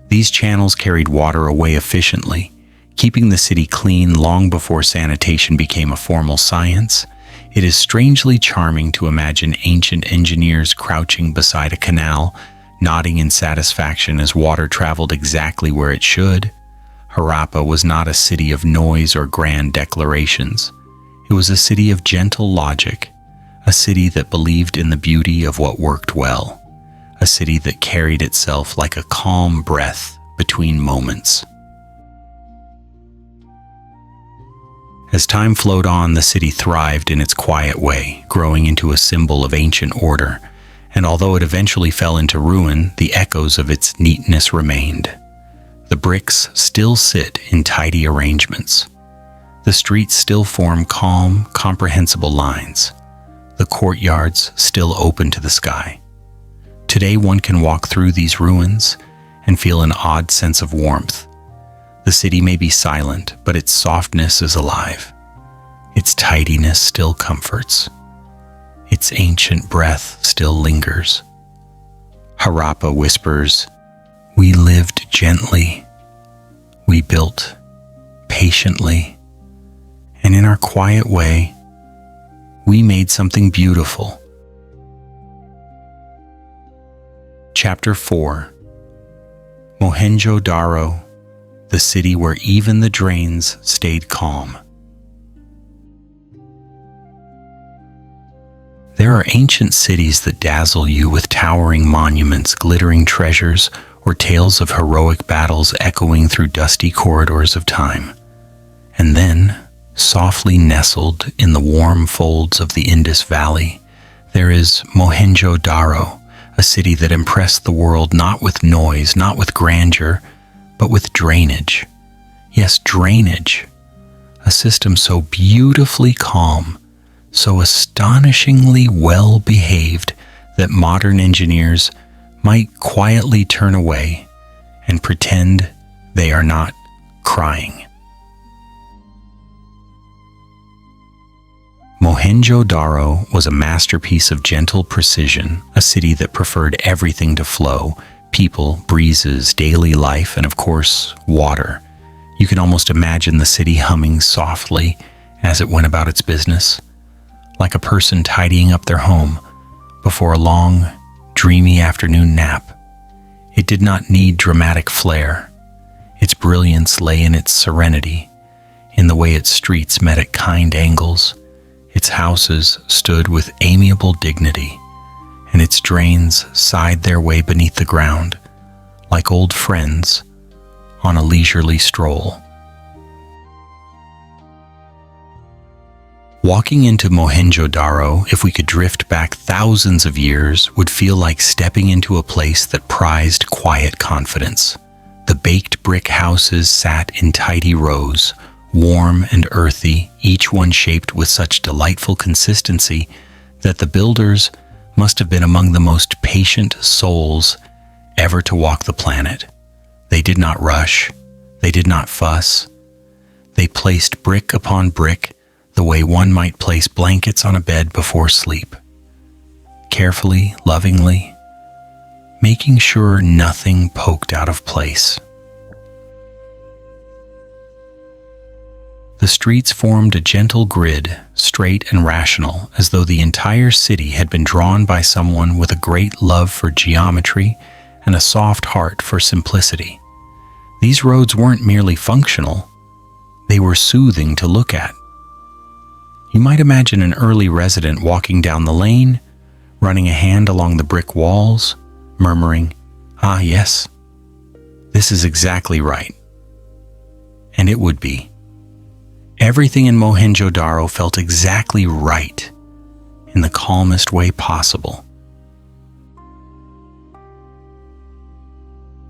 These channels carried water away efficiently, keeping the city clean long before sanitation became a formal science. It is strangely charming to imagine ancient engineers crouching beside a canal, nodding in satisfaction as water traveled exactly where it should. Harappa was not a city of noise or grand declarations. It was a city of gentle logic, a city that believed in the beauty of what worked well, a city that carried itself like a calm breath between moments. As time flowed on, the city thrived in its quiet way, growing into a symbol of ancient order, and although it eventually fell into ruin, the echoes of its neatness remained. The bricks still sit in tidy arrangements. The streets still form calm, comprehensible lines. The courtyards still open to the sky. Today one can walk through these ruins and feel an odd sense of warmth. The city may be silent, but its softness is alive. Its tidiness still comforts. Its ancient breath still lingers. Harappa whispers, "We lived gently. We built patiently. And in our quiet way, we made something beautiful." Chapter 4. Mohenjo-daro, the city where even the drains stayed calm. There are ancient cities that dazzle you with towering monuments, glittering treasures, or tales of heroic battles echoing through dusty corridors of time. And then, softly nestled in the warm folds of the Indus Valley, there is Mohenjo-daro, a city that impressed the world not with noise, not with grandeur, but with drainage. Yes, drainage. A system so beautifully calm, so astonishingly well-behaved that modern engineers might quietly turn away and pretend they are not crying. Mohenjo-daro was a masterpiece of gentle precision, a city that preferred everything to flow: people, breezes, daily life, and of course, water. You can almost imagine the city humming softly as it went about its business, like a person tidying up their home before a long, dreamy afternoon nap. It did not need dramatic flair. Its brilliance lay in its serenity, in the way its streets met at kind angles. Its houses stood with amiable dignity, and its drains sighed their way beneath the ground, like old friends on a leisurely stroll. Walking into Mohenjo-daro, if we could drift back thousands of years, would feel like stepping into a place that prized quiet confidence. The baked brick houses sat in tidy rows, warm and earthy, each one shaped with such delightful consistency that the builders must have been among the most patient souls ever to walk the planet. They did not rush. They did not fuss. They placed brick upon brick the way one might place blankets on a bed before sleep. Carefully, lovingly, making sure nothing poked out of place. The streets formed a gentle grid, straight and rational, as though the entire city had been drawn by someone with a great love for geometry and a soft heart for simplicity. These roads weren't merely functional, they were soothing to look at. You might imagine an early resident walking down the lane, running a hand along the brick walls, murmuring, "Ah, yes, this is exactly right." And it would be. Everything in Mohenjo-daro felt exactly right, in the calmest way possible.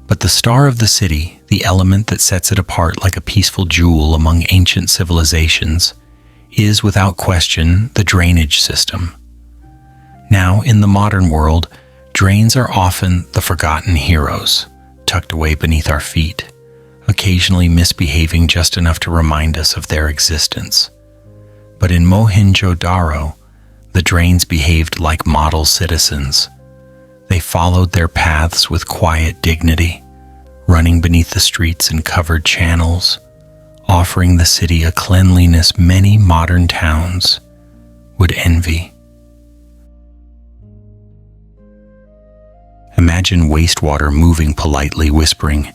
But the star of the city, the element that sets it apart like a peaceful jewel among ancient civilizations, is without question the drainage system. Now, in the modern world, drains are often the forgotten heroes, tucked away beneath our feet, occasionally misbehaving just enough to remind us of their existence. But in Mohenjo-daro, the drains behaved like model citizens. They followed their paths with quiet dignity, running beneath the streets in covered channels, offering the city a cleanliness many modern towns would envy. imagine wastewater moving politely, whispering,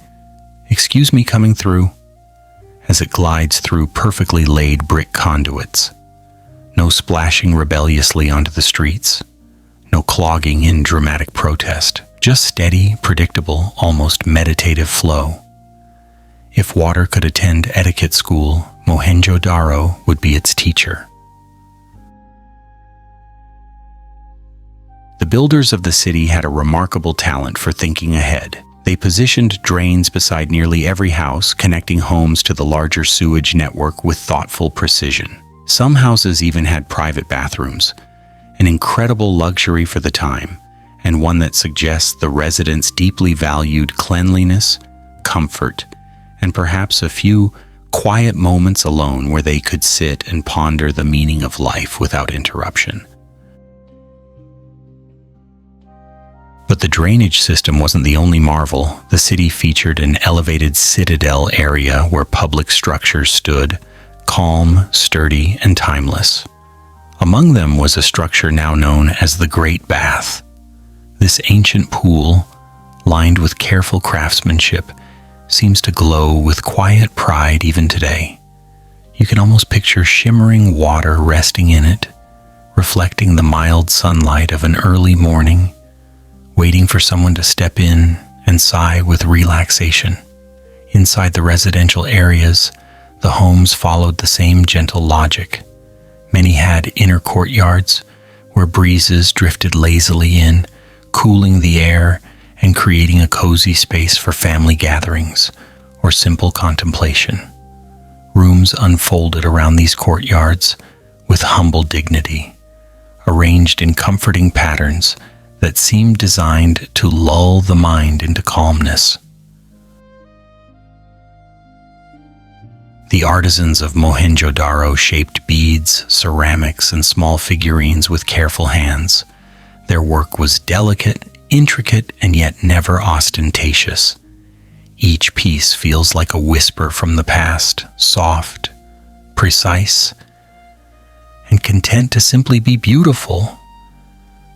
"Excuse me coming through," as it glides through perfectly laid brick conduits. No splashing rebelliously onto the streets, no clogging in dramatic protest, just steady, predictable, almost meditative flow. If water could attend etiquette school, Mohenjo-daro would be its teacher. The builders of the city had a remarkable talent for thinking ahead. They positioned drains beside nearly every house, connecting homes to the larger sewage network with thoughtful precision. Some houses even had private bathrooms, an incredible luxury for the time, and one that suggests the residents deeply valued cleanliness, comfort, and perhaps a few quiet moments alone where they could sit and ponder the meaning of life without interruption. But the drainage system wasn't the only marvel. The city featured an elevated citadel area where public structures stood, calm, sturdy, and timeless. Among them was a structure now known as the Great Bath. This ancient pool, lined with careful craftsmanship, seems to glow with quiet pride even today. You can almost picture shimmering water resting in it, reflecting the mild sunlight of an early morning, waiting for someone to step in and sigh with relaxation. Inside the residential areas, the homes followed the same gentle logic. Many had inner courtyards where breezes drifted lazily in, cooling the air and creating a cozy space for family gatherings or simple contemplation. Rooms unfolded around these courtyards with humble dignity, arranged in comforting patterns that seemed designed to lull the mind into calmness. The artisans of Mohenjo-daro shaped beads, ceramics, and small figurines with careful hands. Their work was delicate, intricate, and yet never ostentatious. Each piece feels like a whisper from the past, soft, precise, and content to simply be beautiful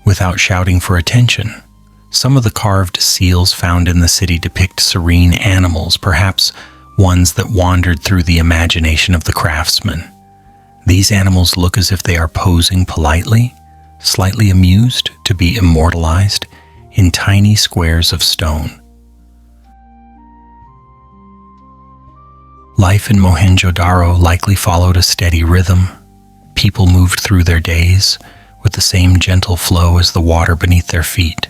without shouting for attention. Some of the carved seals found in the city depict serene animals, perhaps ones that wandered through the imagination of the craftsman. These animals look as if they are posing politely, slightly amused to be immortalized in tiny squares of stone. Life in Mohenjo-daro likely followed a steady rhythm. People moved through their days with the same gentle flow as the water beneath their feet.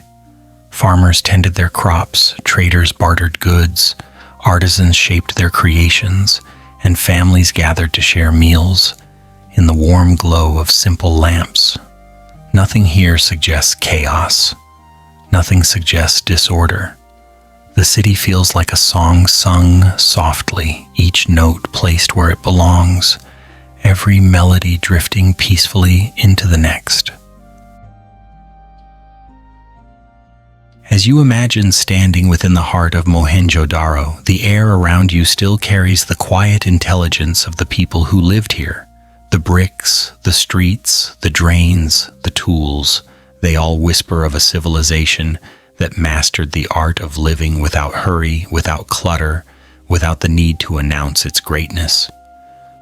Farmers tended their crops, traders bartered goods, artisans shaped their creations, and families gathered to share meals in the warm glow of simple lamps. Nothing here suggests chaos. Nothing suggests disorder. The city feels like a song sung softly, each note placed where it belongs, every melody drifting peacefully into the next. As you imagine standing within the heart of Mohenjo-daro, the air around you still carries the quiet intelligence of the people who lived here. The bricks, the streets, the drains, the tools, they all whisper of a civilization that mastered the art of living without hurry, without clutter, without the need to announce its greatness.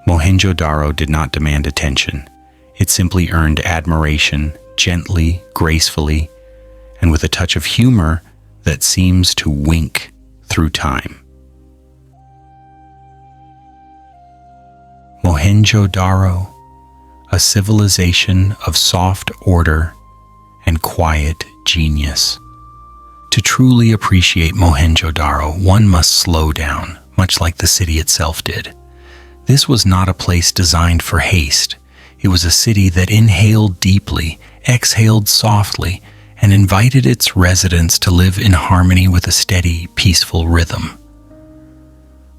Mohenjo-daro did not demand attention. It simply earned admiration, gently, gracefully, and with a touch of humor that seems to wink through time. Mohenjo-daro, a civilization of soft order and quiet genius. To truly appreciate Mohenjo-daro, one must slow down, much like the city itself did. This was not a place designed for haste. It was a city that inhaled deeply, exhaled softly, and invited its residents to live in harmony with a steady, peaceful rhythm.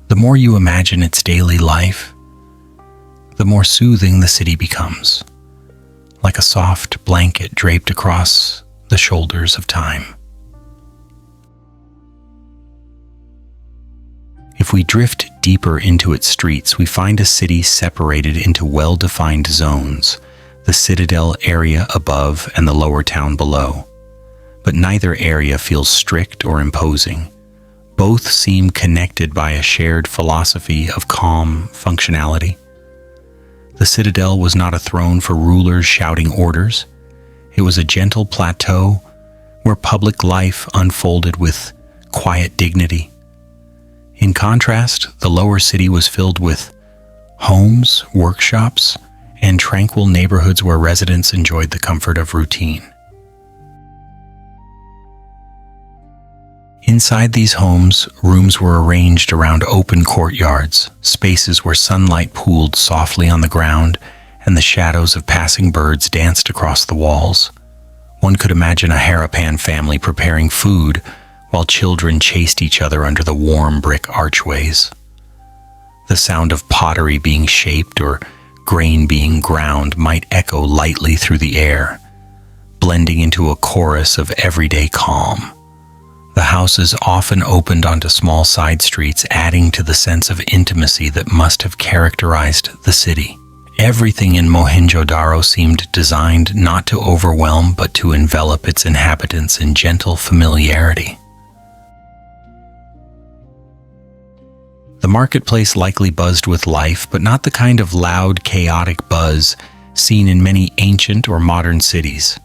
The more you imagine its daily life, the more soothing the city becomes, like a soft blanket draped across the shoulders of time. If we drift deeper into its streets, we find a city separated into well-defined zones, the citadel area above and the lower town below. but neither area feels strict or imposing. Both seem connected by a shared philosophy of calm functionality. The citadel was not a throne for rulers shouting orders. It was a gentle plateau where public life unfolded with quiet dignity. In contrast, the lower city was filled with homes, workshops, and tranquil neighborhoods where residents enjoyed the comfort of routine. Inside these homes, rooms were arranged around open courtyards, spaces where sunlight pooled softly on the ground and the shadows of passing birds danced across the walls. One could imagine a Harappan family preparing food while children chased each other under the warm brick archways. The sound of pottery being shaped or grain being ground might echo lightly through the air, blending into a chorus of everyday calm. The houses often opened onto small side streets, adding to the sense of intimacy that must have characterized the city. Everything in Mohenjo-daro seemed designed not to overwhelm but to envelop its inhabitants in gentle familiarity. The marketplace likely buzzed with life, but not the kind of loud, chaotic buzz seen in many ancient or modern cities.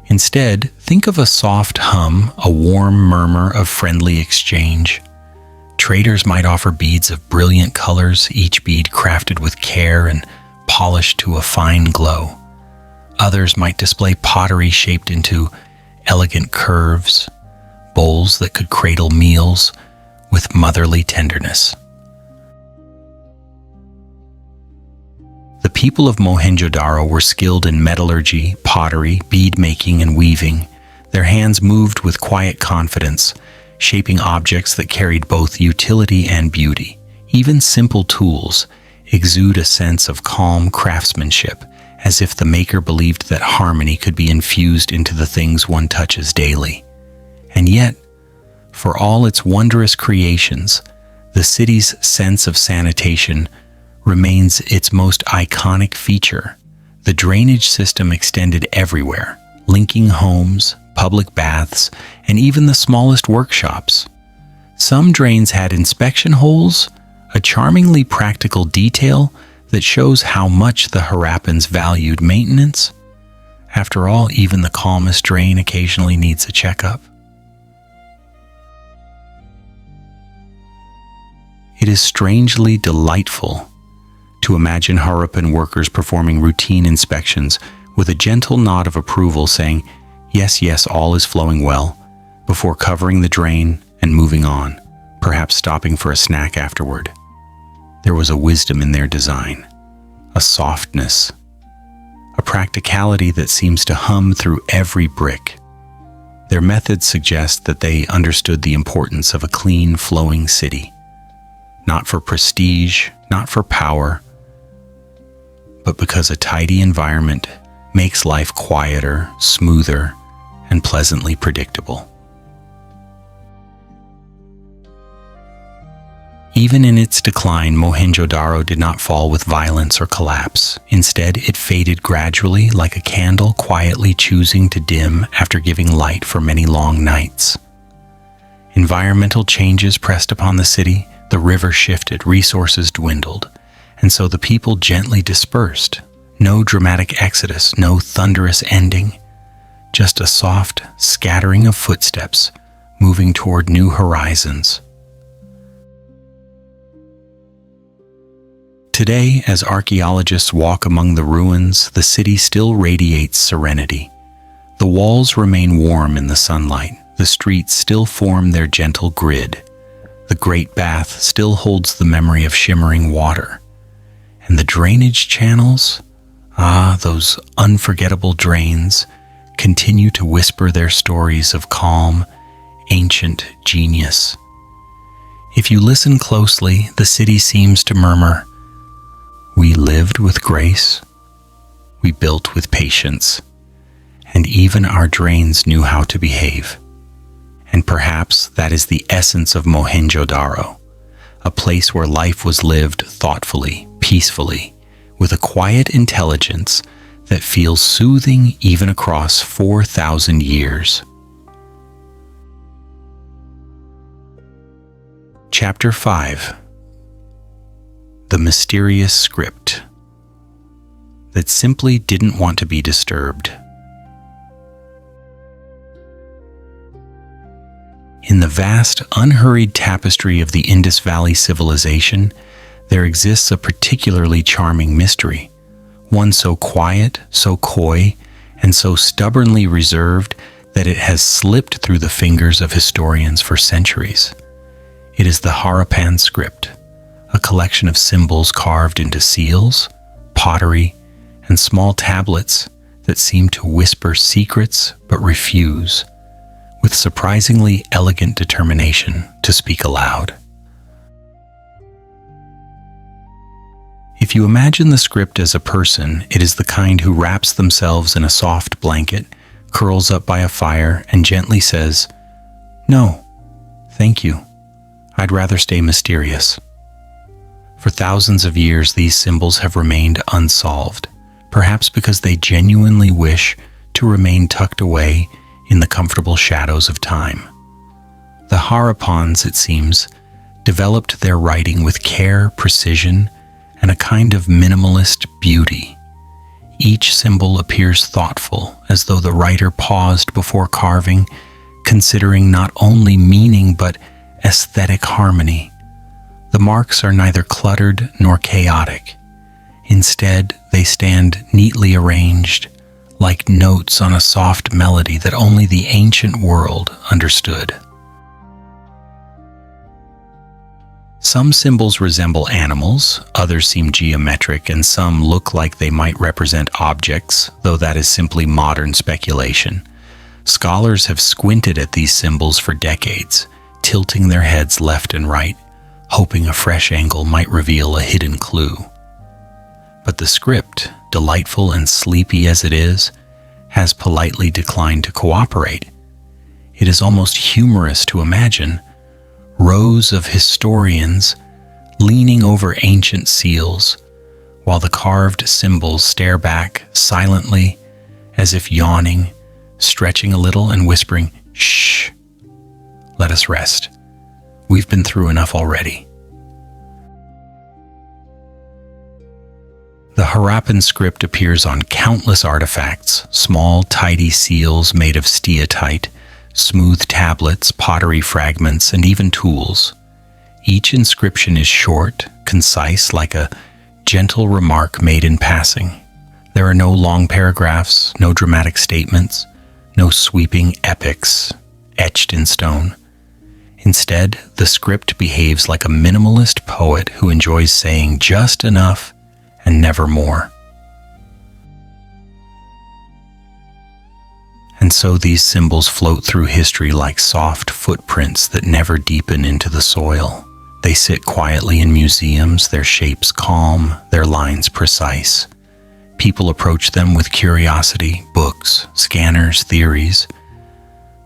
Instead, think of a soft hum, a warm murmur of friendly exchange. Traders might offer beads of brilliant colors, each bead crafted with care and polished to a fine glow. Others might display pottery shaped into elegant curves, bowls that could cradle meals with motherly tenderness. The people of Mohenjo-daro were skilled in metallurgy, pottery, bead making, and weaving. Their hands moved with quiet confidence, shaping objects that carried both utility and beauty. Even simple tools exude a sense of calm craftsmanship, as if the maker believed that harmony could be infused into the things one touches daily. And yet, for all its wondrous creations, the city's sense of sanitation remains its most iconic feature. The drainage system extended everywhere, linking homes, public baths, and even the smallest workshops. Some drains had inspection holes, a charmingly practical detail that shows how much the Harappans valued maintenance. After all, even the calmest drain occasionally needs a checkup. It is strangely delightful to imagine Harappan workers performing routine inspections with a gentle nod of approval saying, "Yes, yes, all is flowing well," before covering the drain and moving on, perhaps stopping for a snack afterward. There was a wisdom in their design, a softness, a practicality that seems to hum through every brick. Their methods suggest that they understood the importance of a clean, flowing city, not for prestige, not for power, but because a tidy environment makes life quieter, smoother, and pleasantly predictable. Even in its decline, Mohenjo-daro did not fall with violence or collapse. Instead, it faded gradually, like a candle quietly choosing to dim after giving light for many long nights. Environmental changes pressed upon the city, the river shifted, resources dwindled, and so the people gently dispersed. No dramatic exodus, no thunderous ending, just a soft scattering of footsteps moving toward new horizons. Today, as archaeologists walk among the ruins, the city still radiates serenity. The walls remain warm in the sunlight, the streets still form their gentle grid, the great bath still holds the memory of shimmering water, and the drainage channels, those unforgettable drains, continue to whisper their stories of calm, ancient genius. If you listen closely, the city seems to murmur, "We lived with grace, we built with patience, and even our drains knew how to behave." And perhaps that is the essence of Mohenjo-daro, a place where life was lived thoughtfully, peacefully, with a quiet intelligence that feels soothing even across 4,000 years. Chapter 5. The mysterious script that simply didn't want to be disturbed. In the vast, unhurried tapestry of the Indus Valley Civilization, there exists a particularly charming mystery, one so quiet, so coy, and so stubbornly reserved that it has slipped through the fingers of historians for centuries. It is the Harappan script, a collection of symbols carved into seals, pottery, and small tablets that seem to whisper secrets but refuse, with surprisingly elegant determination, to speak aloud. If you imagine the script as a person, it is the kind who wraps themselves in a soft blanket, curls up by a fire, and gently says, "No, thank you. I'd rather stay mysterious." For thousands of years, these symbols have remained unsolved, perhaps because they genuinely wish to remain tucked away in the comfortable shadows of time. The Harappans, it seems, developed their writing with care, precision, and a kind of minimalist beauty. Each symbol appears thoughtful, as though the writer paused before carving, considering not only meaning but aesthetic harmony. The marks are neither cluttered nor chaotic. Instead, they stand neatly arranged, like notes on a soft melody that only the ancient world understood. Some symbols resemble animals, others seem geometric, and some look like they might represent objects, though that is simply modern speculation. Scholars have squinted at these symbols for decades, tilting their heads left and right, hoping a fresh angle might reveal a hidden clue. But the script, delightful and sleepy as it is, has politely declined to cooperate. It is almost humorous to imagine rows of historians leaning over ancient seals, while the carved symbols stare back silently, as if yawning, stretching a little and whispering, "Shh, let us rest. We've been through enough already." The Harappan script appears on countless artifacts, small, tidy seals made of steatite, smooth tablets, pottery fragments, and even tools. Each inscription is short, concise, like a gentle remark made in passing. There are no long paragraphs, no dramatic statements, no sweeping epics etched in stone. Instead, the script behaves like a minimalist poet who enjoys saying just enough and never more. And so these symbols float through history like soft footprints that never deepen into the soil. They sit quietly in museums, their shapes calm, their lines precise. People approach them with curiosity, books, scanners, theories.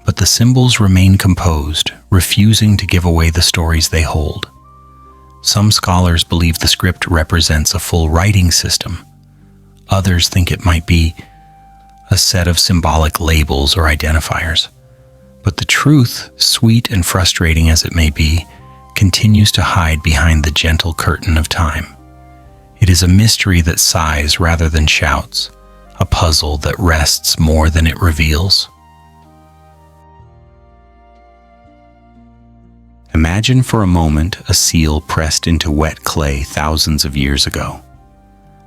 But the symbols remain composed, refusing to give away the stories they hold. Some scholars believe the script represents a full writing system. Others think it might be a set of symbolic labels or identifiers. But the truth, sweet and frustrating as it may be, continues to hide behind the gentle curtain of time. It is a mystery that sighs rather than shouts, a puzzle that rests more than it reveals. Imagine for a moment a seal pressed into wet clay thousands of years ago.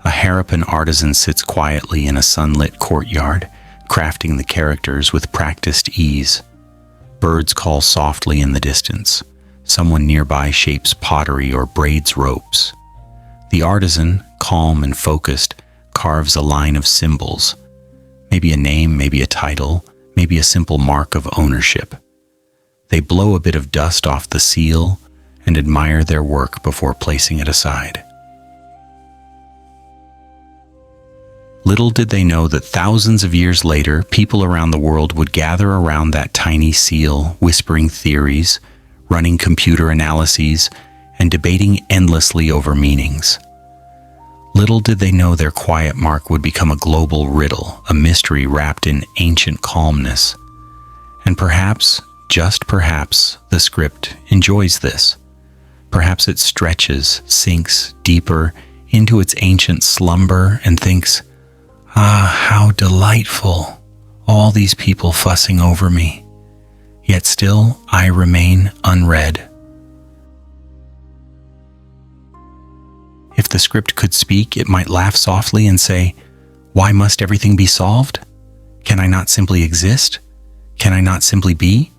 A Harappan artisan sits quietly in a sunlit courtyard, crafting the characters with practiced ease. Birds call softly in the distance. Someone nearby shapes pottery or braids ropes. The artisan, calm and focused, carves a line of symbols. Maybe a name, maybe a title, maybe a simple mark of ownership. They blow a bit of dust off the seal and admire their work before placing it aside. Little did they know that thousands of years later, people around the world would gather around that tiny seal, whispering theories, running computer analyses, and debating endlessly over meanings. Little did they know their quiet mark would become a global riddle, a mystery wrapped in ancient calmness. And perhaps, just perhaps, the script enjoys this, Perhaps it stretches, sinks deeper into its ancient slumber and thinks, "Ah, how delightful, all these people fussing over me. Yet still I remain unread." If the script could speak, it might laugh softly and say, "Why must everything be solved? Can I not simply exist? Can I not simply be?"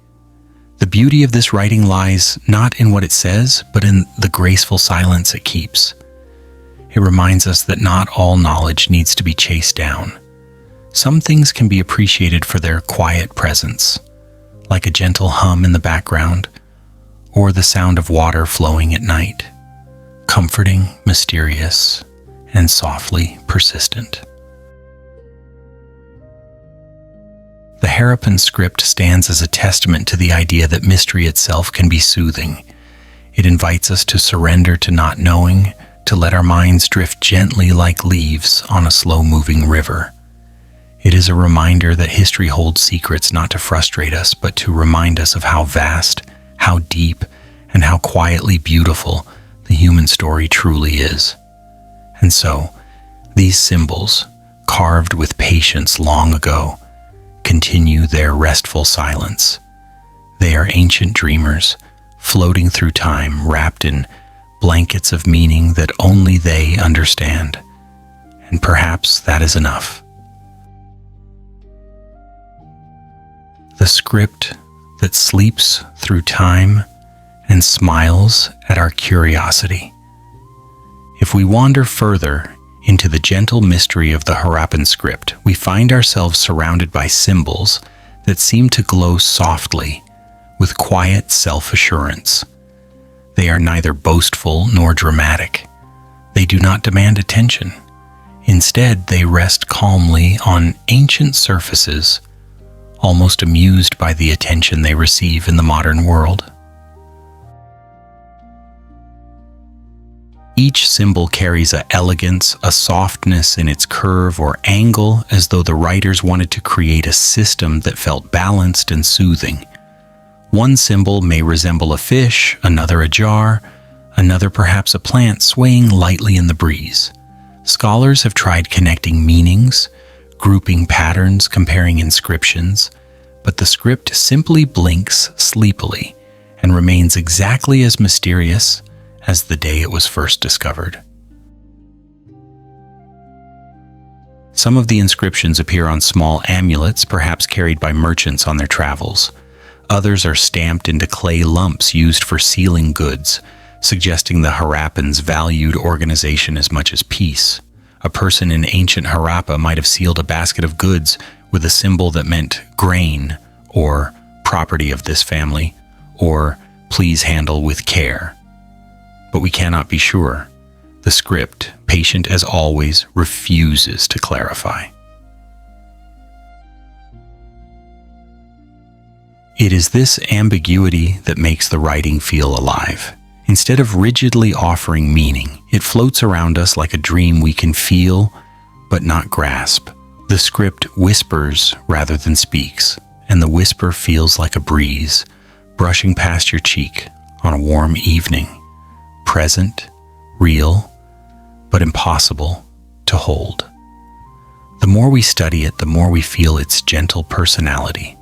The beauty of this writing lies not in what it says, but in the graceful silence it keeps. It reminds us that not all knowledge needs to be chased down. Some things can be appreciated for their quiet presence, like a gentle hum in the background, or the sound of water flowing at night, comforting, mysterious, and softly persistent. The Harappan script stands as a testament to the idea that mystery itself can be soothing. It invites us to surrender to not knowing, to let our minds drift gently like leaves on a slow-moving river. It is a reminder that history holds secrets not to frustrate us, but to remind us of how vast, how deep, and how quietly beautiful the human story truly is. And so, these symbols, carved with patience long ago, continue their restful silence. They are ancient dreamers, floating through time, wrapped in blankets of meaning that only they understand. And perhaps that is enough. The script that sleeps through time and smiles at our curiosity. If we wander further into the gentle mystery of the Harappan script, we find ourselves surrounded by symbols that seem to glow softly with quiet self-assurance. They are neither boastful nor dramatic. They do not demand attention. Instead, they rest calmly on ancient surfaces, almost amused by the attention they receive in the modern world. Each symbol carries an elegance, a softness in its curve or angle, as though the writers wanted to create a system that felt balanced and soothing. One symbol may resemble a fish, another a jar, another perhaps a plant swaying lightly in the breeze. Scholars have tried connecting meanings, grouping patterns, comparing inscriptions, but the script simply blinks sleepily and remains exactly as mysterious as the day it was first discovered. Some of the inscriptions appear on small amulets, perhaps carried by merchants on their travels. Others are stamped into clay lumps used for sealing goods, suggesting the Harappans valued organization as much as peace. A person in ancient Harappa might have sealed a basket of goods with a symbol that meant grain, or property of this family, or please handle with care. But we cannot be sure. The script, patient as always, refuses to clarify. It is this ambiguity that makes the writing feel alive. Instead of rigidly offering meaning, it floats around us like a dream we can feel but not grasp. The script whispers rather than speaks, and the whisper feels like a breeze brushing past your cheek on a warm evening. Present, real, but impossible to hold. The more we study it, the more we feel its gentle personality.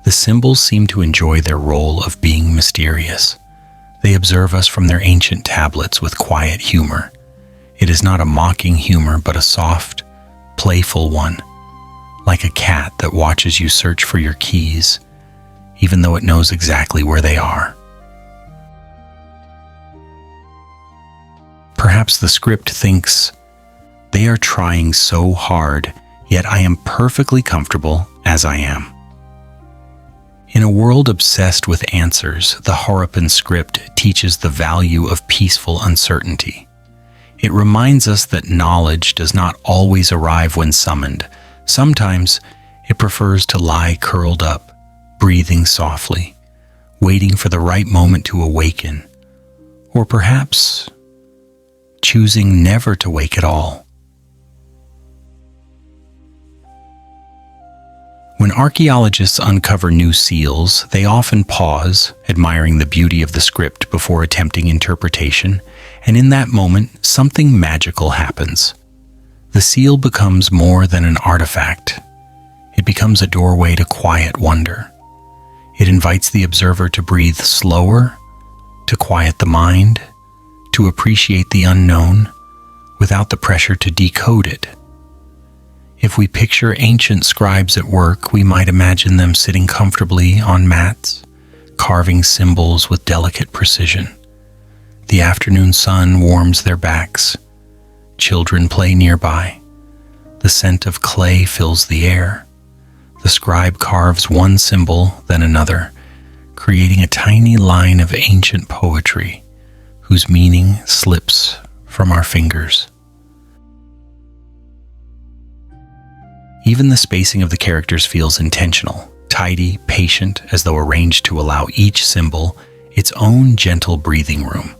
The symbols seem to enjoy their role of being mysterious. They observe us from their ancient tablets with quiet humor. It is not a mocking humor, but a soft, playful one, like a cat that watches you search for your keys, even though it knows exactly where they are. Perhaps the script thinks, they are trying so hard, yet I am perfectly comfortable as I am. In a world obsessed with answers, the Harappan script teaches the value of peaceful uncertainty. It reminds us that knowledge does not always arrive when summoned. Sometimes it prefers to lie curled up, breathing softly, waiting for the right moment to awaken, or perhaps choosing never to wake at all. When archaeologists uncover new seals, they often pause, admiring the beauty of the script before attempting interpretation, and in that moment, something magical happens. The seal becomes more than an artifact. It becomes a doorway to quiet wonder. It invites the observer to breathe slower, to quiet the mind, to appreciate the unknown, without the pressure to decode it. If we picture ancient scribes at work, we might imagine them sitting comfortably on mats, carving symbols with delicate precision. The afternoon sun warms their backs. Children play nearby. The scent of clay fills the air. The scribe carves one symbol, then another, creating a tiny line of ancient poetry whose meaning slips from our fingers. Even the spacing of the characters feels intentional, tidy, patient, as though arranged to allow each symbol its own gentle breathing room.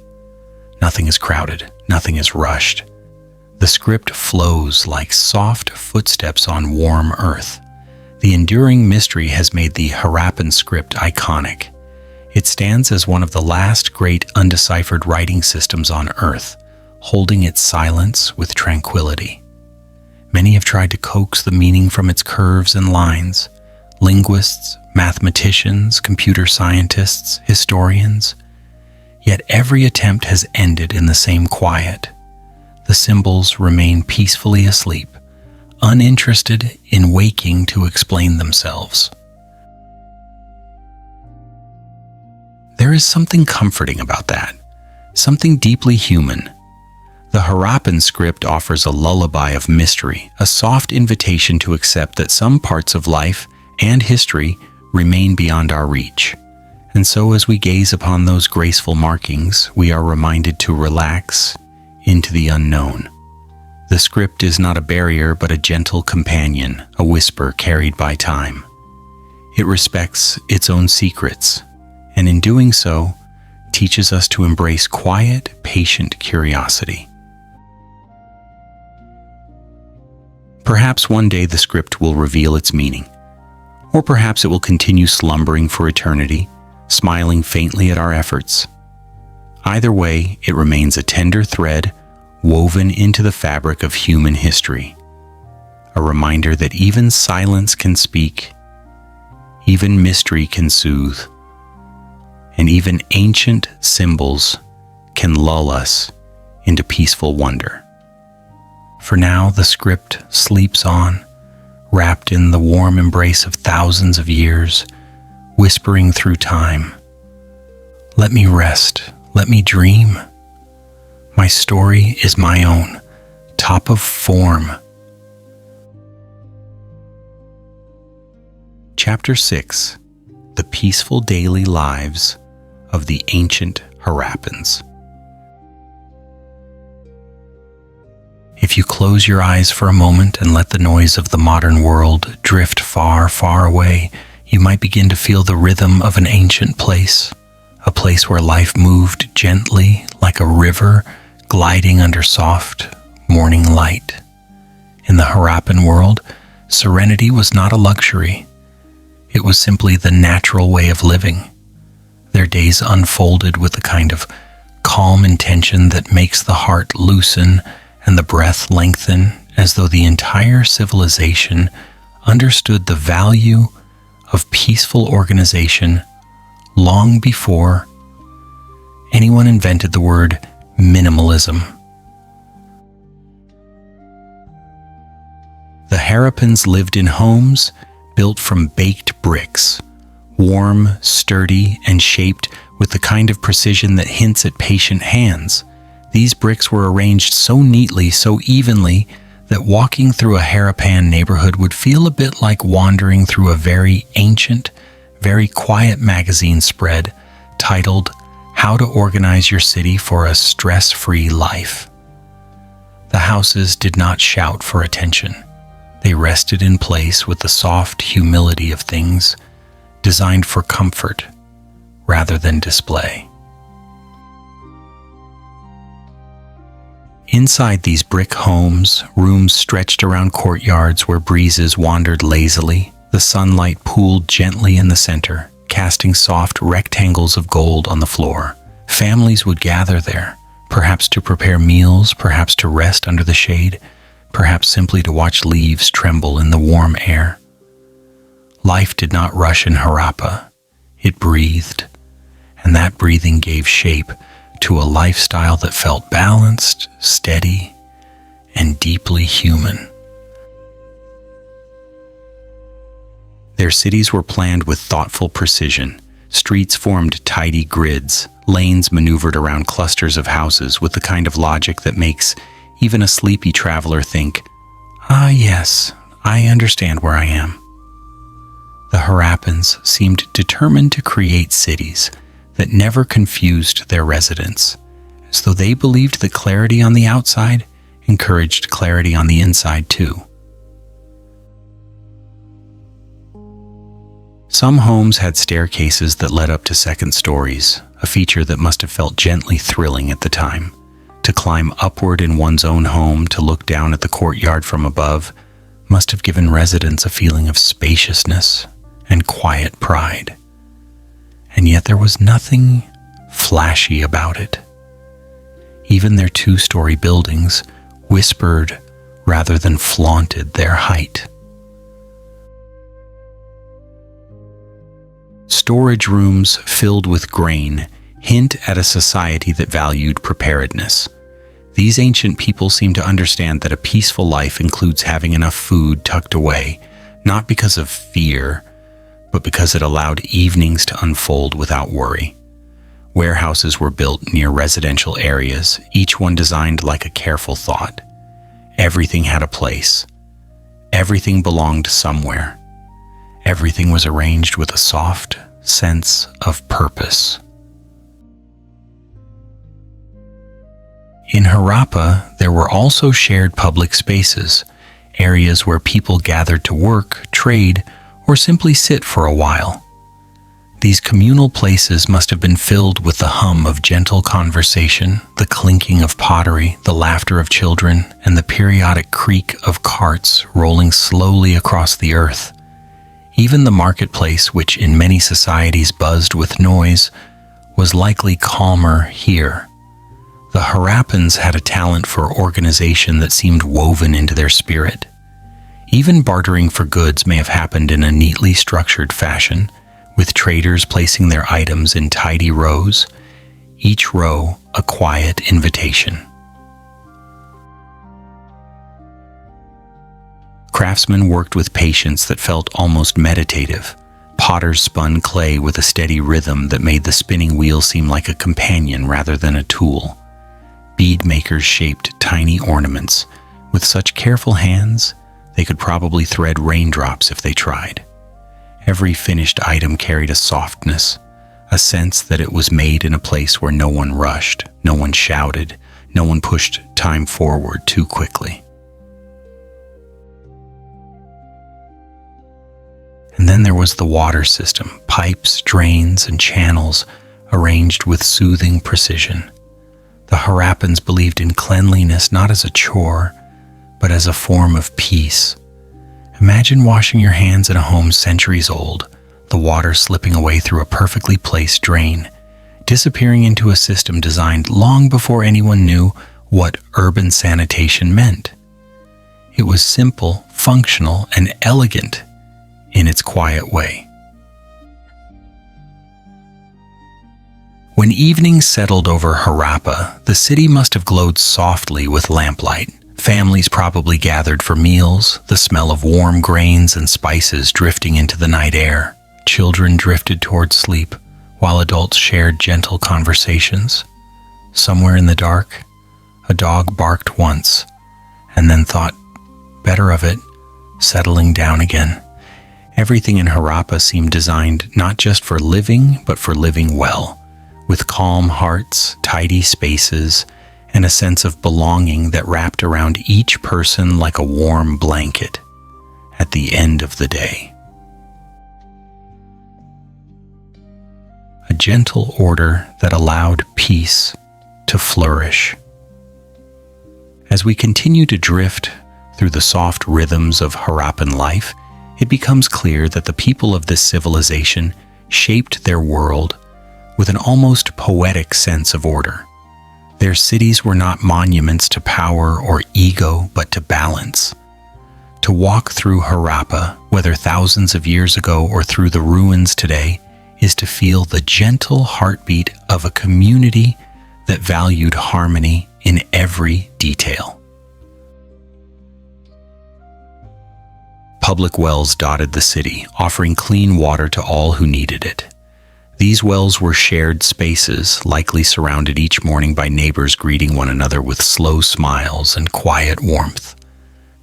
Nothing is crowded, nothing is rushed. The script flows like soft footsteps on warm earth. The enduring mystery has made the Harappan script iconic. It stands as one of the last great undeciphered writing systems on Earth, holding its silence with tranquility. Many have tried to coax the meaning from its curves and lines. Linguists, mathematicians, computer scientists, historians. Yet every attempt has ended in the same quiet. The symbols remain peacefully asleep, uninterested in waking to explain themselves. There is something comforting about that, something deeply human. The Harappan script offers a lullaby of mystery, a soft invitation to accept that some parts of life and history remain beyond our reach. And so as we gaze upon those graceful markings, we are reminded to relax into the unknown. The script is not a barrier but a gentle companion, a whisper carried by time. It respects its own secrets, and in doing so, teaches us to embrace quiet, patient curiosity. Perhaps one day the script will reveal its meaning, or perhaps it will continue slumbering for eternity, smiling faintly at our efforts. Either way, it remains a tender thread woven into the fabric of human history, a reminder that even silence can speak, even mystery can soothe, and even ancient symbols can lull us into peaceful wonder. For now, the script sleeps on, wrapped in the warm embrace of thousands of years, whispering through time. Let me rest, let me dream. My story is my own, top of form. Chapter 6: The Peaceful Daily Lives of the Ancient Harappans. If you close your eyes for a moment and let the noise of the modern world drift far, far away, you might begin to feel the rhythm of an ancient place, a place where life moved gently like a river gliding under soft morning light. In the Harappan world, serenity was not a luxury. It was simply the natural way of living. Their days unfolded with the kind of calm intention that makes the heart loosen and the breath lengthen, as though the entire civilization understood the value of peaceful organization long before anyone invented the word minimalism. The Harappans lived in homes built from baked bricks, warm, sturdy, and shaped with the kind of precision that hints at patient hands. These bricks were arranged so neatly, so evenly, that walking through a Harappan neighborhood would feel a bit like wandering through a very ancient, very quiet magazine spread titled "How to Organize Your City for a Stress-Free Life." The houses did not shout for attention. They rested in place with the soft humility of things designed for comfort rather than display. Inside these brick homes, rooms stretched around courtyards where breezes wandered lazily, The sunlight pooled gently in the center, casting soft rectangles of gold on the floor. Families would gather there, perhaps to prepare meals, perhaps to rest under the shade, perhaps simply to watch leaves tremble in the warm air. Life did not rush in Harappa. It breathed, and that breathing gave shape to a lifestyle that felt balanced, steady, and deeply human. Their cities were planned with thoughtful precision. Streets formed tidy grids, lanes maneuvered around clusters of houses with the kind of logic that makes even a sleepy traveler think, "Ah, yes, I understand where I am." The Harappans seemed determined to create cities that never confused their residents, as though they believed that clarity on the outside encouraged clarity on the inside too. Some homes had staircases that led up to second stories, a feature that must have felt gently thrilling at the time. To climb upward in one's own home to look down at the courtyard from above must have given residents a feeling of spaciousness and quiet pride. And yet there was nothing flashy about it. Even their two-story buildings whispered rather than flaunted their height. Storage rooms filled with grain hint at a society that valued preparedness. These ancient people seem to understand that a peaceful life includes having enough food tucked away, not because of fear, but because it allowed evenings to unfold without worry. Warehouses were built near residential areas, each one designed like a careful thought. Everything had a place. Everything belonged somewhere. Everything was arranged with a soft sense of purpose. In Harappa, there were also shared public spaces, areas where people gathered to work, trade, or simply sit for a while. These communal places must have been filled with the hum of gentle conversation, the clinking of pottery, the laughter of children, and the periodic creak of carts rolling slowly across the earth. Even the marketplace, which in many societies buzzed with noise, was likely calmer here. The Harappans had a talent for organization that seemed woven into their spirit. Even bartering for goods may have happened in a neatly structured fashion, with traders placing their items in tidy rows, each row a quiet invitation. Craftsmen worked with patience that felt almost meditative. Potters spun clay with a steady rhythm that made the spinning wheel seem like a companion rather than a tool. Bead makers shaped tiny ornaments. With such careful hands, they could probably thread raindrops if they tried. Every finished item carried a softness, a sense that it was made in a place where no one rushed, no one shouted, no one pushed time forward too quickly. And then there was the water system, pipes, drains, and channels arranged with soothing precision. The Harappans believed in cleanliness not as a chore, but as a form of peace. Imagine washing your hands in a home centuries old, the water slipping away through a perfectly placed drain, disappearing into a system designed long before anyone knew what urban sanitation meant. It was simple, functional, and elegant in its quiet way. When evening settled over Harappa, the city must have glowed softly with lamplight. Families probably gathered for meals, the smell of warm grains and spices drifting into the night air. Children drifted toward sleep, while adults shared gentle conversations. Somewhere in the dark, a dog barked once, and then thought better of it, settling down again. Everything in Harappa seemed designed not just for living, but for living well, with calm hearts, tidy spaces, and a sense of belonging that wrapped around each person like a warm blanket at the end of the day. A gentle order that allowed peace to flourish. As we continue to drift through the soft rhythms of Harappan life, it becomes clear that the people of this civilization shaped their world with an almost poetic sense of order. Their cities were not monuments to power or ego, but to balance. To walk through Harappa, whether thousands of years ago or through the ruins today, is to feel the gentle heartbeat of a community that valued harmony in every detail. Public wells dotted the city, offering clean water to all who needed it. These wells were shared spaces, likely surrounded each morning by neighbors greeting one another with slow smiles and quiet warmth.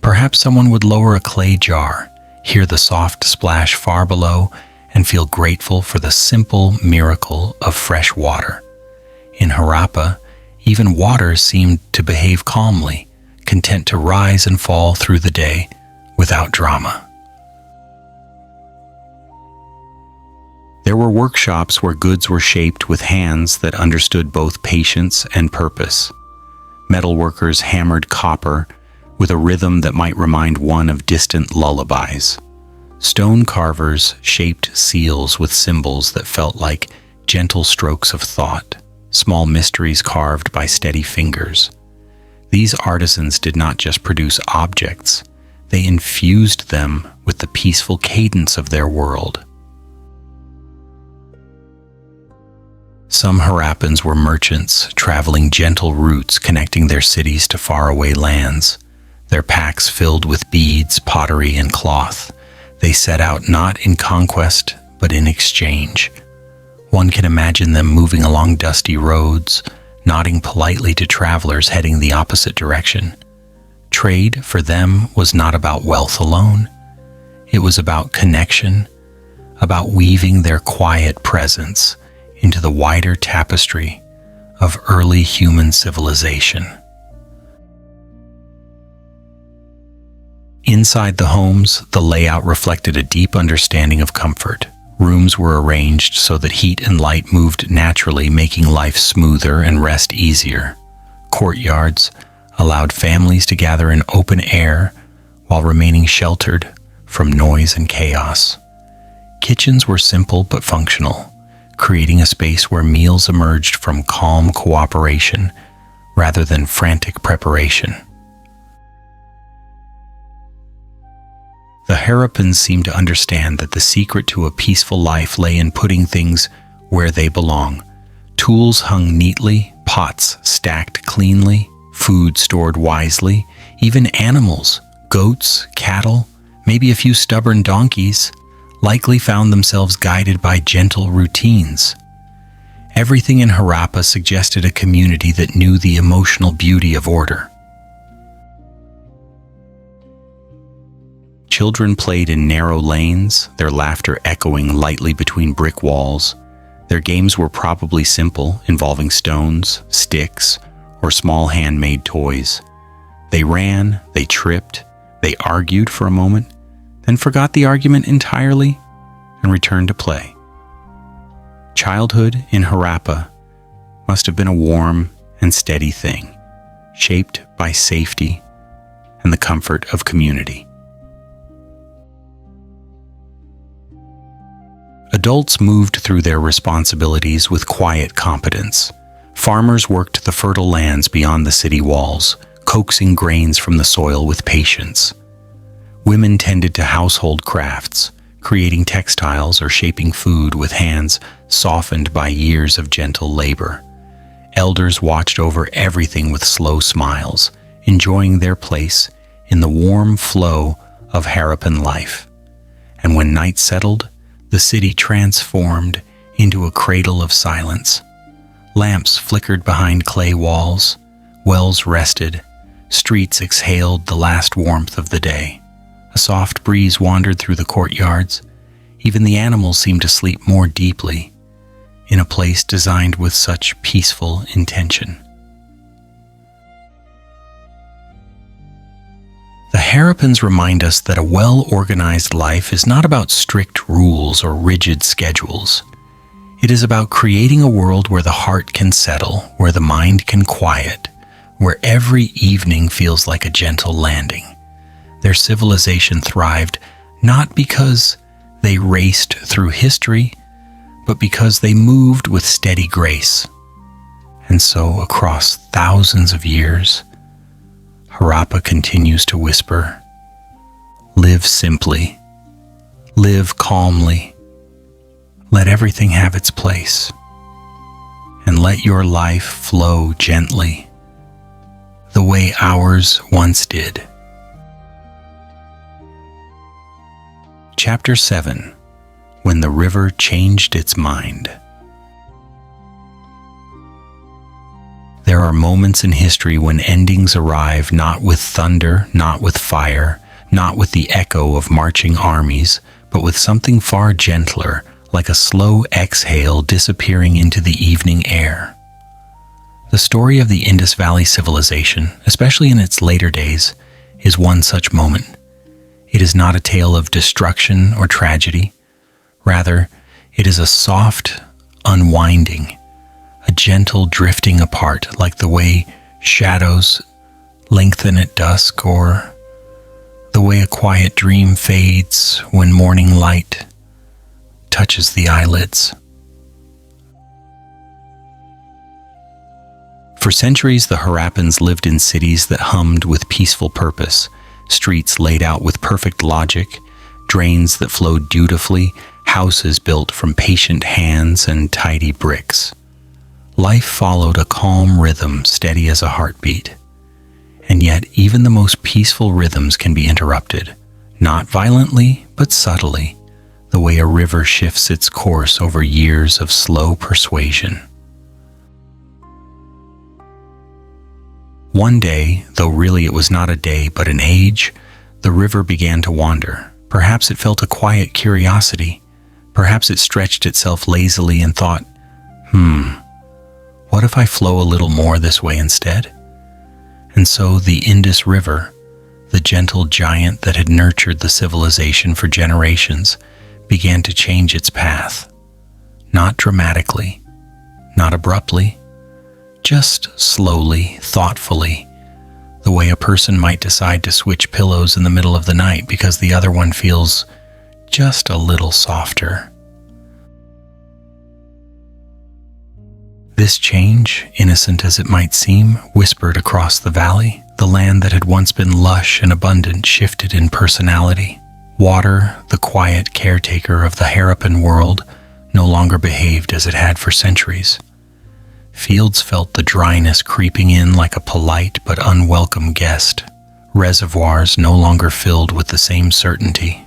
Perhaps someone would lower a clay jar, hear the soft splash far below, and feel grateful for the simple miracle of fresh water. In Harappa, even water seemed to behave calmly, content to rise and fall through the day without drama. There were workshops where goods were shaped with hands that understood both patience and purpose. Metalworkers hammered copper with a rhythm that might remind one of distant lullabies. Stone carvers shaped seals with symbols that felt like gentle strokes of thought, small mysteries carved by steady fingers. These artisans did not just produce objects, they infused them with the peaceful cadence of their world. Some Harappans were merchants, traveling gentle routes connecting their cities to faraway lands. Their packs filled with beads, pottery, and cloth. They set out not in conquest, but in exchange. One can imagine them moving along dusty roads, nodding politely to travelers heading the opposite direction. Trade, for them, was not about wealth alone. It was about connection, about weaving their quiet presence into the wider tapestry of early human civilization. Inside the homes, the layout reflected a deep understanding of comfort. Rooms were arranged so that heat and light moved naturally, making life smoother and rest easier. Courtyards allowed families to gather in open air while remaining sheltered from noise and chaos. Kitchens were simple but functional, creating a space where meals emerged from calm cooperation rather than frantic preparation. The Harappans seemed to understand that the secret to a peaceful life lay in putting things where they belong. Tools hung neatly, pots stacked cleanly, food stored wisely. Even animals, goats, cattle, maybe a few stubborn donkeys, likely found themselves guided by gentle routines. Everything in Harappa suggested a community that knew the emotional beauty of order. Children played in narrow lanes, their laughter echoing lightly between brick walls. Their games were probably simple, involving stones, sticks, or small handmade toys. They ran, they tripped, they argued for a moment, then forgot the argument entirely and returned to play. Childhood in Harappa must have been a warm and steady thing, shaped by safety and the comfort of community. Adults moved through their responsibilities with quiet competence. Farmers worked the fertile lands beyond the city walls, coaxing grains from the soil with patience. Women tended to household crafts, creating textiles or shaping food with hands softened by years of gentle labor. Elders watched over everything with slow smiles, enjoying their place in the warm flow of Harappan life. And when night settled, the city transformed into a cradle of silence. Lamps flickered behind clay walls, wells rested, streets exhaled the last warmth of the day. A soft breeze wandered through the courtyards. Even the animals seemed to sleep more deeply, in a place designed with such peaceful intention. The Harappans remind us that a well-organized life is not about strict rules or rigid schedules. It is about creating a world where the heart can settle, where the mind can quiet, where every evening feels like a gentle landing. Their civilization thrived not because they raced through history, but because they moved with steady grace. And so, across thousands of years, Harappa continues to whisper, "Live simply, live calmly, let everything have its place, and let your life flow gently, the way ours once did." Chapter 7. When the River Changed Its Mind. There are moments in history when endings arrive not with thunder, not with fire, not with the echo of marching armies, but with something far gentler, like a slow exhale disappearing into the evening air. The story of the Indus Valley Civilization, especially in its later days, is one such moment. It is not a tale of destruction or tragedy. Rather, it is a soft unwinding, a gentle drifting apart, like the way shadows lengthen at dusk, or the way a quiet dream fades when morning light touches the eyelids. For centuries, the Harappans lived in cities that hummed with peaceful purpose, streets laid out with perfect logic, drains that flowed dutifully, houses built from patient hands and tidy bricks. Life followed a calm rhythm, steady as a heartbeat. And yet, even the most peaceful rhythms can be interrupted, not violently, but subtly, the way a river shifts its course over years of slow persuasion. One day, though really it was not a day but an age, the river began to wander. Perhaps it felt a quiet curiosity. Perhaps it stretched itself lazily and thought, what if I flow a little more this way instead? And so the Indus River, the gentle giant that had nurtured the civilization for generations, began to change its path. Not dramatically, not abruptly, just slowly, thoughtfully, the way a person might decide to switch pillows in the middle of the night because the other one feels just a little softer. This change, innocent as it might seem, whispered across the valley. The land that had once been lush and abundant shifted in personality. Water, the quiet caretaker of the Harappan world, no longer behaved as it had for centuries. Fields felt the dryness creeping in like a polite but unwelcome guest. Reservoirs no longer filled with the same certainty.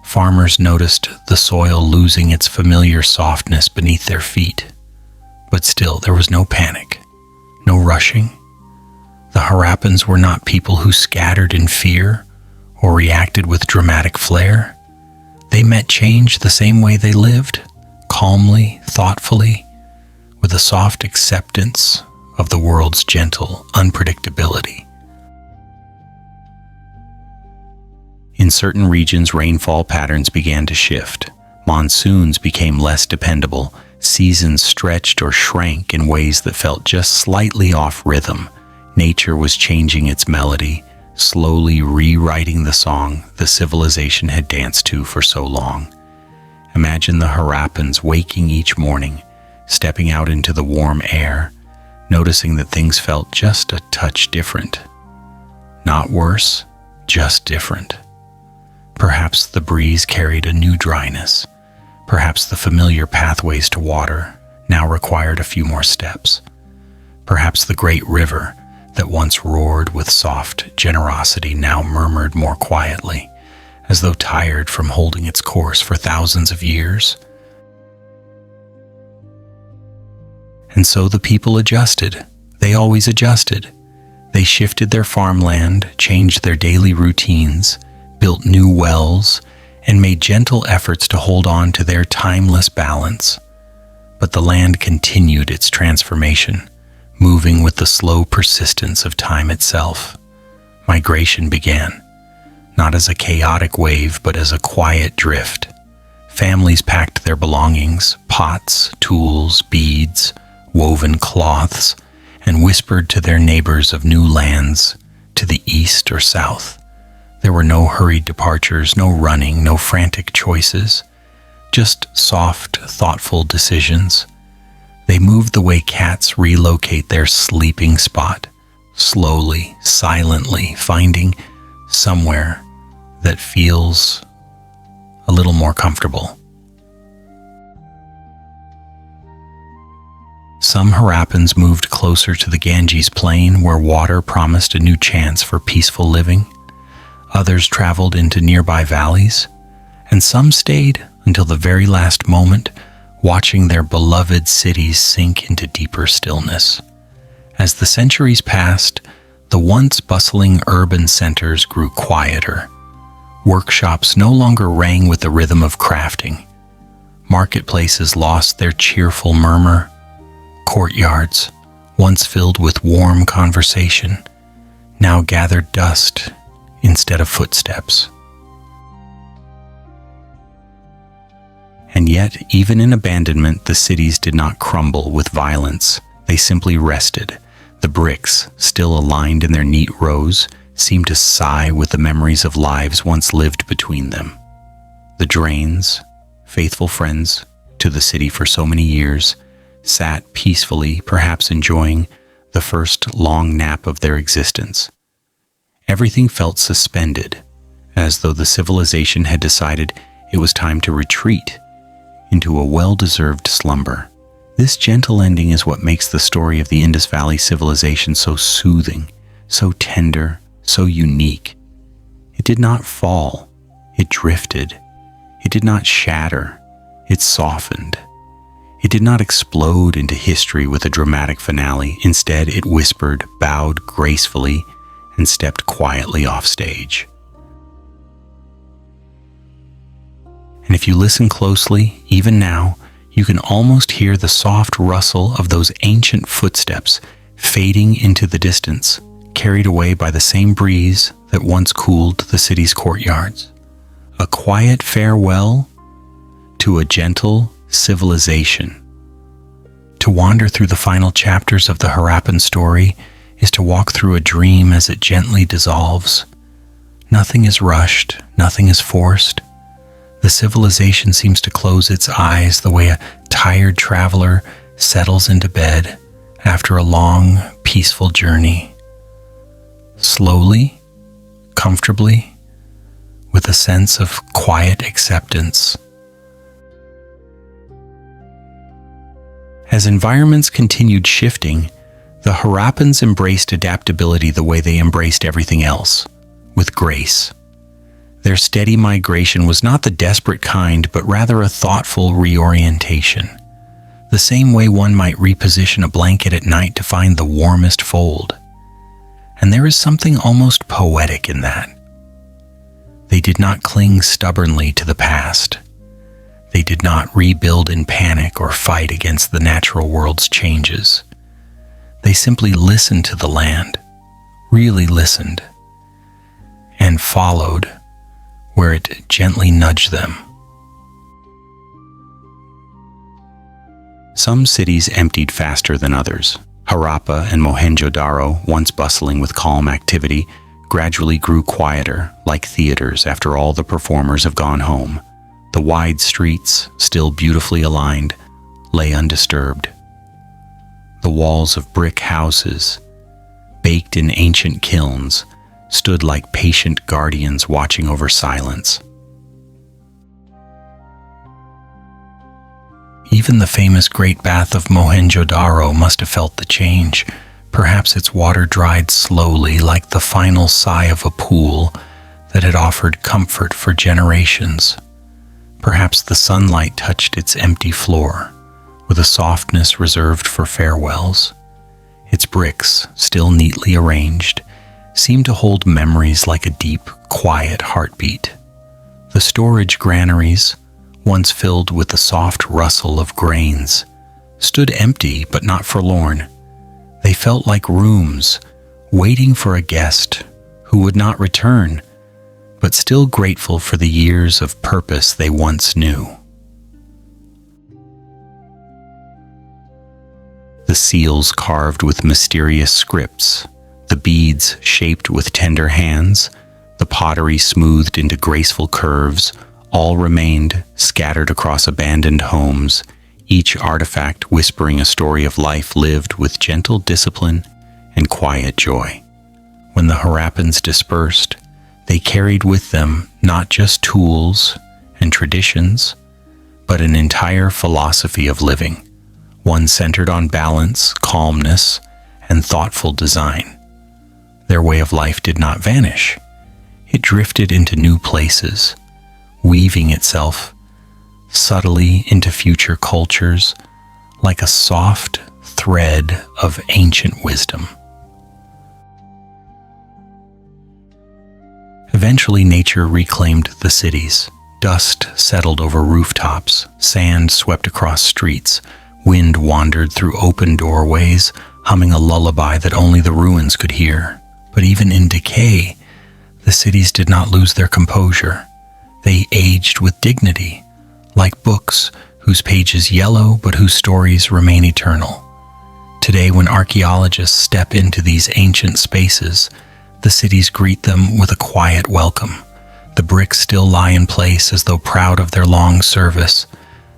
Farmers noticed the soil losing its familiar softness beneath their feet. But still, there was no panic, no rushing. The Harappans were not people who scattered in fear or reacted with dramatic flair. They met change the same way they lived, calmly, thoughtfully, with a soft acceptance of the world's gentle unpredictability. In certain regions, rainfall patterns began to shift. Monsoons became less dependable. Seasons stretched or shrank in ways that felt just slightly off rhythm. Nature was changing its melody, slowly rewriting the song the civilization had danced to for so long. Imagine the Harappans waking each morning, stepping out into the warm air, noticing that things felt just a touch different. Not worse, just different. Perhaps the breeze carried a new dryness. Perhaps the familiar pathways to water now required a few more steps. Perhaps the great river that once roared with soft generosity now murmured more quietly, as though tired from holding its course for thousands of years. And so the people adjusted. They always adjusted. They shifted their farmland, changed their daily routines, built new wells, and made gentle efforts to hold on to their timeless balance. But the land continued its transformation, moving with the slow persistence of time itself. Migration began, not as a chaotic wave, but as a quiet drift. Families packed their belongings, pots, tools, beads, woven cloths, and whispered to their neighbors of new lands to the east or south. There were no hurried departures, no running, no frantic choices, just soft, thoughtful decisions. They moved the way cats relocate their sleeping spot, slowly, silently, finding somewhere that feels a little more comfortable. Some Harappans moved closer to the Ganges plain, where water promised a new chance for peaceful living. Others traveled into nearby valleys, and some stayed until the very last moment, watching their beloved cities sink into deeper stillness. As the centuries passed, the once bustling urban centers grew quieter. Workshops no longer rang with the rhythm of crafting. Marketplaces lost their cheerful murmur. Courtyards, once filled with warm conversation, now gathered dust instead of footsteps. And yet, even in abandonment, the cities did not crumble with violence. They simply rested. The bricks, still aligned in their neat rows, seemed to sigh with the memories of lives once lived between them. The drains, faithful friends to the city for so many years, sat peacefully, perhaps enjoying the first long nap of their existence. Everything felt suspended, as though the civilization had decided it was time to retreat into a well-deserved slumber. This gentle ending is what makes the story of the Indus Valley Civilization so soothing, so tender, so unique. It did not fall, it drifted. It did not shatter, it softened. It did not explode into history with a dramatic finale. Instead, it whispered, bowed gracefully, and stepped quietly off stage. And if you listen closely, even now, you can almost hear the soft rustle of those ancient footsteps fading into the distance, carried away by the same breeze that once cooled the city's courtyards. A quiet farewell to a gentle civilization. To wander through the final chapters of the Harappan story is to walk through a dream as it gently dissolves. Nothing is rushed, nothing is forced. The civilization seems to close its eyes the way a tired traveler settles into bed after a long, peaceful journey. Slowly, comfortably, with a sense of quiet acceptance. As environments continued shifting, the Harappans embraced adaptability the way they embraced everything else, with grace. Their steady migration was not the desperate kind, but rather a thoughtful reorientation. The same way one might reposition a blanket at night to find the warmest fold. And there is something almost poetic in that. They did not cling stubbornly to the past. They did not rebuild in panic or fight against the natural world's changes. They simply listened to the land, really listened, and followed where it gently nudged them. Some cities emptied faster than others. Harappa and Mohenjo-daro, once bustling with calm activity, gradually grew quieter, like theaters after all the performers have gone home. The wide streets, still beautifully aligned, lay undisturbed. The walls of brick houses, baked in ancient kilns, stood like patient guardians watching over silence. Even the famous Great Bath of Mohenjo-daro must have felt the change. Perhaps its water dried slowly, like the final sigh of a pool that had offered comfort for generations. Perhaps the sunlight touched its empty floor with a softness reserved for farewells. Its bricks, still neatly arranged, seemed to hold memories like a deep, quiet heartbeat. The storage granaries, once filled with the soft rustle of grains, stood empty but not forlorn. They felt like rooms waiting for a guest who would not return, but still grateful for the years of purpose they once knew. The seals carved with mysterious scripts, the beads shaped with tender hands, the pottery smoothed into graceful curves, all remained scattered across abandoned homes, each artifact whispering a story of life lived with gentle discipline and quiet joy. When the Harappans dispersed, they carried with them not just tools and traditions, but an entire philosophy of living, one centered on balance, calmness, and thoughtful design. Their way of life did not vanish. It drifted into new places, weaving itself subtly into future cultures like a soft thread of ancient wisdom. Eventually, nature reclaimed the cities. Dust settled over rooftops, sand swept across streets, wind wandered through open doorways, humming a lullaby that only the ruins could hear. But even in decay, the cities did not lose their composure. They aged with dignity, like books whose pages yellow but whose stories remain eternal. Today, when archaeologists step into these ancient spaces, the cities greet them with a quiet welcome. The bricks still lie in place as though proud of their long service.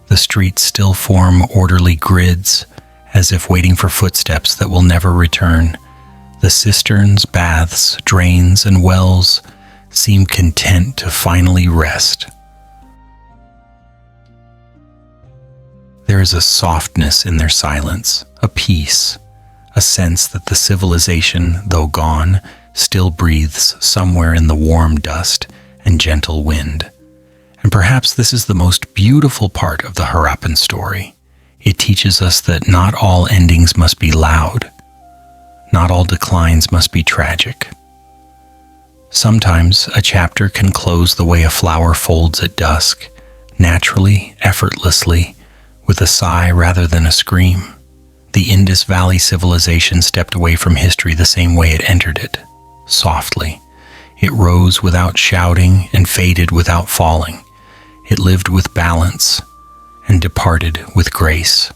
The streets still form orderly grids, as if waiting for footsteps that will never return. The cisterns, baths, drains, and wells seem content to finally rest. There is a softness in their silence, a peace, a sense that the civilization, though gone, still breathes somewhere in the warm dust and gentle wind. And perhaps this is the most beautiful part of the Harappan story. It teaches us that not all endings must be loud. Not all declines must be tragic. Sometimes a chapter can close the way a flower folds at dusk, naturally, effortlessly, with a sigh rather than a scream. The Indus Valley Civilization stepped away from history the same way it entered it, softly. It rose without shouting and faded without falling. It lived with balance and departed with grace.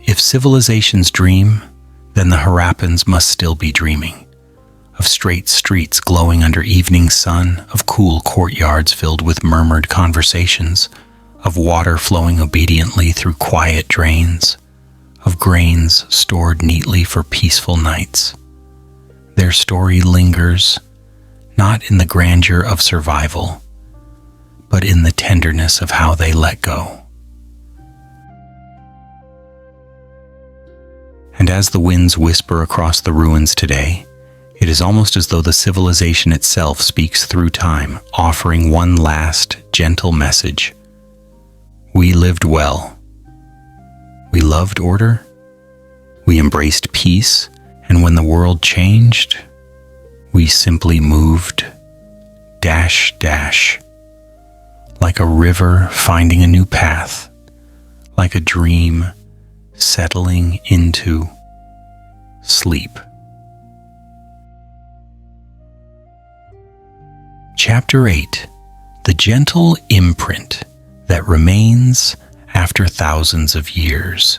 If civilizations dream, then the Harappans must still be dreaming. Of straight streets glowing under evening sun, of cool courtyards filled with murmured conversations, of water flowing obediently through quiet drains, of grains stored neatly for peaceful nights. Their story lingers, not in the grandeur of survival, but in the tenderness of how they let go. And as the winds whisper across the ruins today, it is almost as though the civilization itself speaks through time, offering one last, gentle message. We lived well. We loved order. We embraced peace. And when the world changed, we simply moved, like a river finding a new path, like a dream settling into sleep. Chapter 8. The gentle imprint that remains after thousands of years.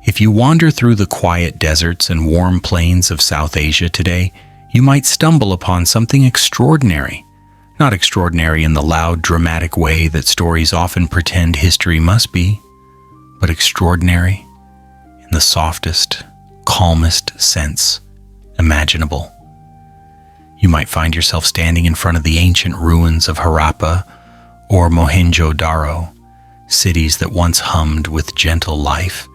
If you wander through the quiet deserts and warm plains of South Asia today, you might stumble upon something extraordinary. Not extraordinary in the loud, dramatic way that stories often pretend history must be, but extraordinary in the softest, calmest sense imaginable. You might find yourself standing in front of the ancient ruins of Harappa or Mohenjo-daro, cities that once hummed with gentle life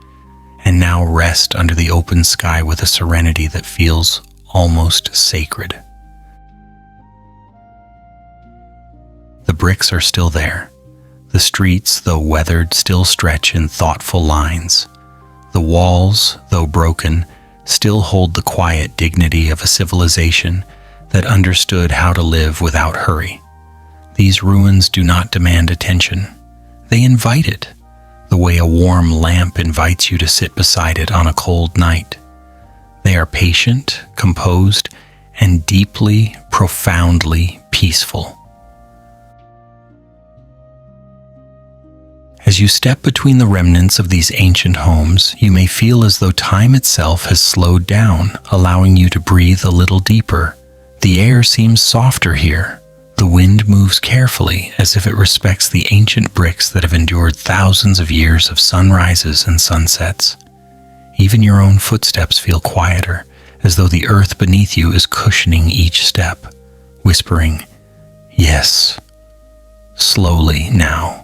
and now rest under the open sky with a serenity that feels almost sacred. The bricks are still there. The streets, though weathered, still stretch in thoughtful lines. The walls, though broken, still hold the quiet dignity of a civilization that understood how to live without hurry. These ruins do not demand attention. They invite it, the way a warm lamp invites you to sit beside it on a cold night. They are patient, composed, and deeply, profoundly peaceful. As you step between the remnants of these ancient homes, you may feel as though time itself has slowed down, allowing you to breathe a little deeper. The air seems softer here. The wind moves carefully, as if it respects the ancient bricks that have endured thousands of years of sunrises and sunsets. Even your own footsteps feel quieter, as though the earth beneath you is cushioning each step, whispering, "Yes, slowly now."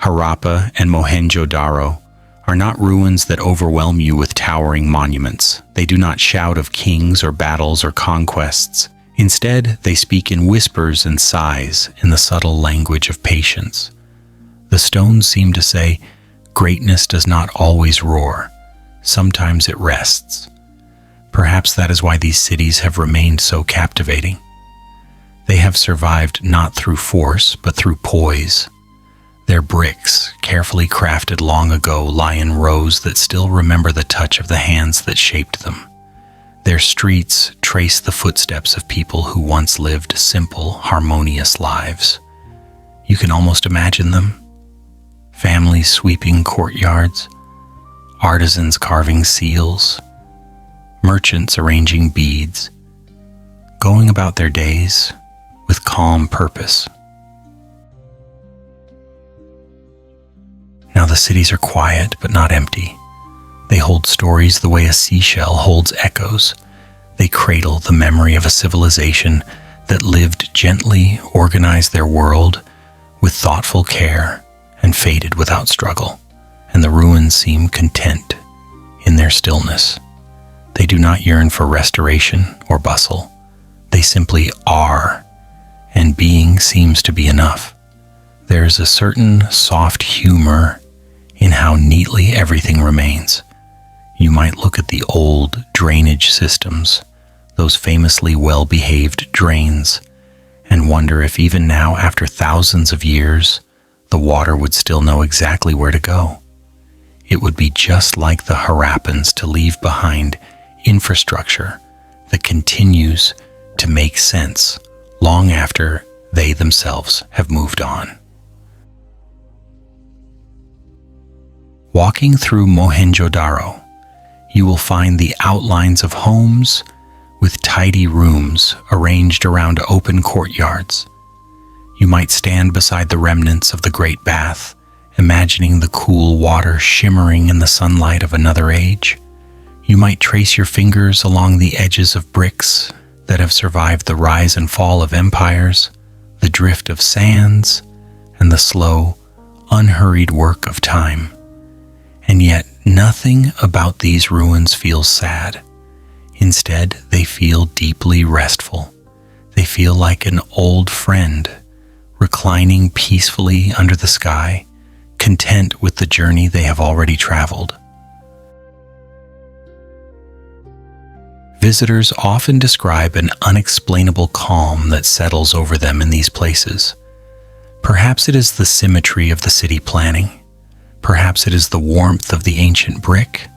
Harappa and Mohenjo-daro are not ruins that overwhelm you with towering monuments. They do not shout of kings or battles or conquests. Instead, they speak in whispers and sighs, in the subtle language of patience. The stones seem to say, greatness does not always roar. Sometimes it rests. Perhaps that is why these cities have remained so captivating. They have survived not through force, but through poise. Their bricks, carefully crafted long ago, lie in rows that still remember the touch of the hands that shaped them. Their streets trace the footsteps of people who once lived simple, harmonious lives. You can almost imagine them. Families sweeping courtyards, artisans carving seals, merchants arranging beads, going about their days with calm purpose. Now the cities are quiet but not empty. They hold stories the way a seashell holds echoes. They cradle the memory of a civilization that lived gently, organized their world with thoughtful care, and faded without struggle. And the ruins seem content in their stillness. They do not yearn for restoration or bustle. They simply are, and being seems to be enough. There is a certain soft humor in how neatly everything remains. You might look at the old drainage systems, those famously well-behaved drains, and wonder if even now, after thousands of years, the water would still know exactly where to go. It would be just like the Harappans to leave behind infrastructure that continues to make sense long after they themselves have moved on. Walking through Mohenjo-daro, you will find the outlines of homes with tidy rooms arranged around open courtyards. You might stand beside the remnants of the Great Bath, imagining the cool water shimmering in the sunlight of another age. You might trace your fingers along the edges of bricks that have survived the rise and fall of empires, the drift of sands, and the slow, unhurried work of time. And yet, nothing about these ruins feels sad. Instead, they feel deeply restful. They feel like an old friend, reclining peacefully under the sky, content with the journey they have already traveled. Visitors often describe an unexplainable calm that settles over them in these places. Perhaps it is the symmetry of the city planning. Perhaps it is the warmth of the ancient brick,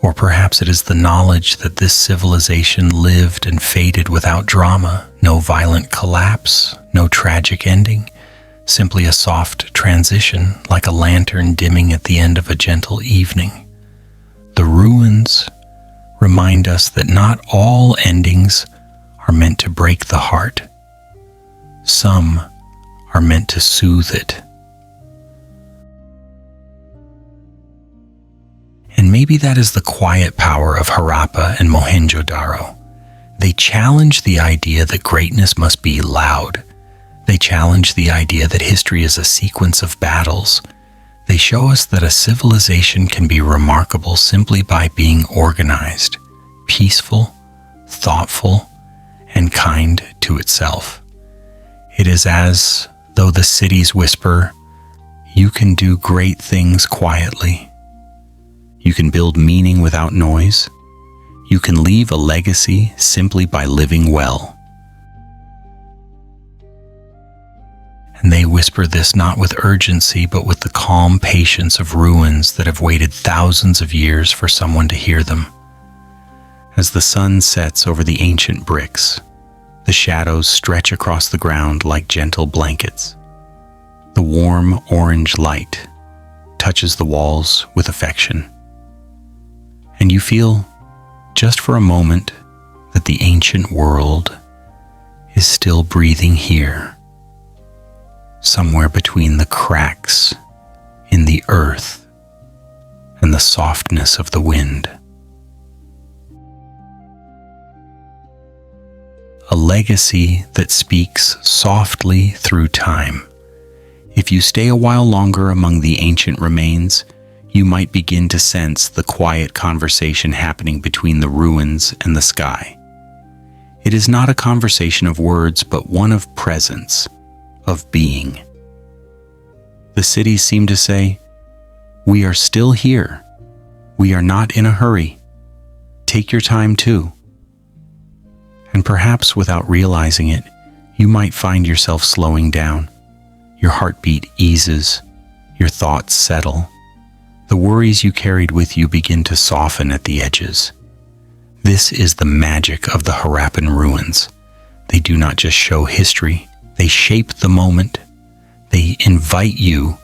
or perhaps it is the knowledge that this civilization lived and faded without drama, no violent collapse, no tragic ending, simply a soft transition like a lantern dimming at the end of a gentle evening. The ruins remind us that not all endings are meant to break the heart. Some are meant to soothe it. And maybe that is the quiet power of Harappa and Mohenjo-daro. They challenge the idea that greatness must be loud. They challenge the idea that history is a sequence of battles. They show us that a civilization can be remarkable simply by being organized, peaceful, thoughtful, and kind to itself. It is as though the cities whisper, "You can do great things quietly. You can build meaning without noise. You can leave a legacy simply by living well." And they whisper this not with urgency, but with the calm patience of ruins that have waited thousands of years for someone to hear them. As the sun sets over the ancient bricks, The shadows stretch across the ground like gentle blankets. The warm orange light touches the walls with affection. And you feel, just for a moment, that the ancient world is still breathing here, somewhere between the cracks in the earth and the softness of the wind. A legacy that speaks softly through time. If you stay a while longer among the ancient remains, you might begin to sense the quiet conversation happening between the ruins and the sky. It is not a conversation of words, but one of presence, of being. The cities seem to say, "We are still here. We are not in a hurry. Take your time too." And perhaps without realizing it, you might find yourself slowing down. Your heartbeat eases, your thoughts settle. The worries you carried with you begin to soften at the edges. This is the magic of the Harappan ruins. They do not just show history, they shape the moment. They invite you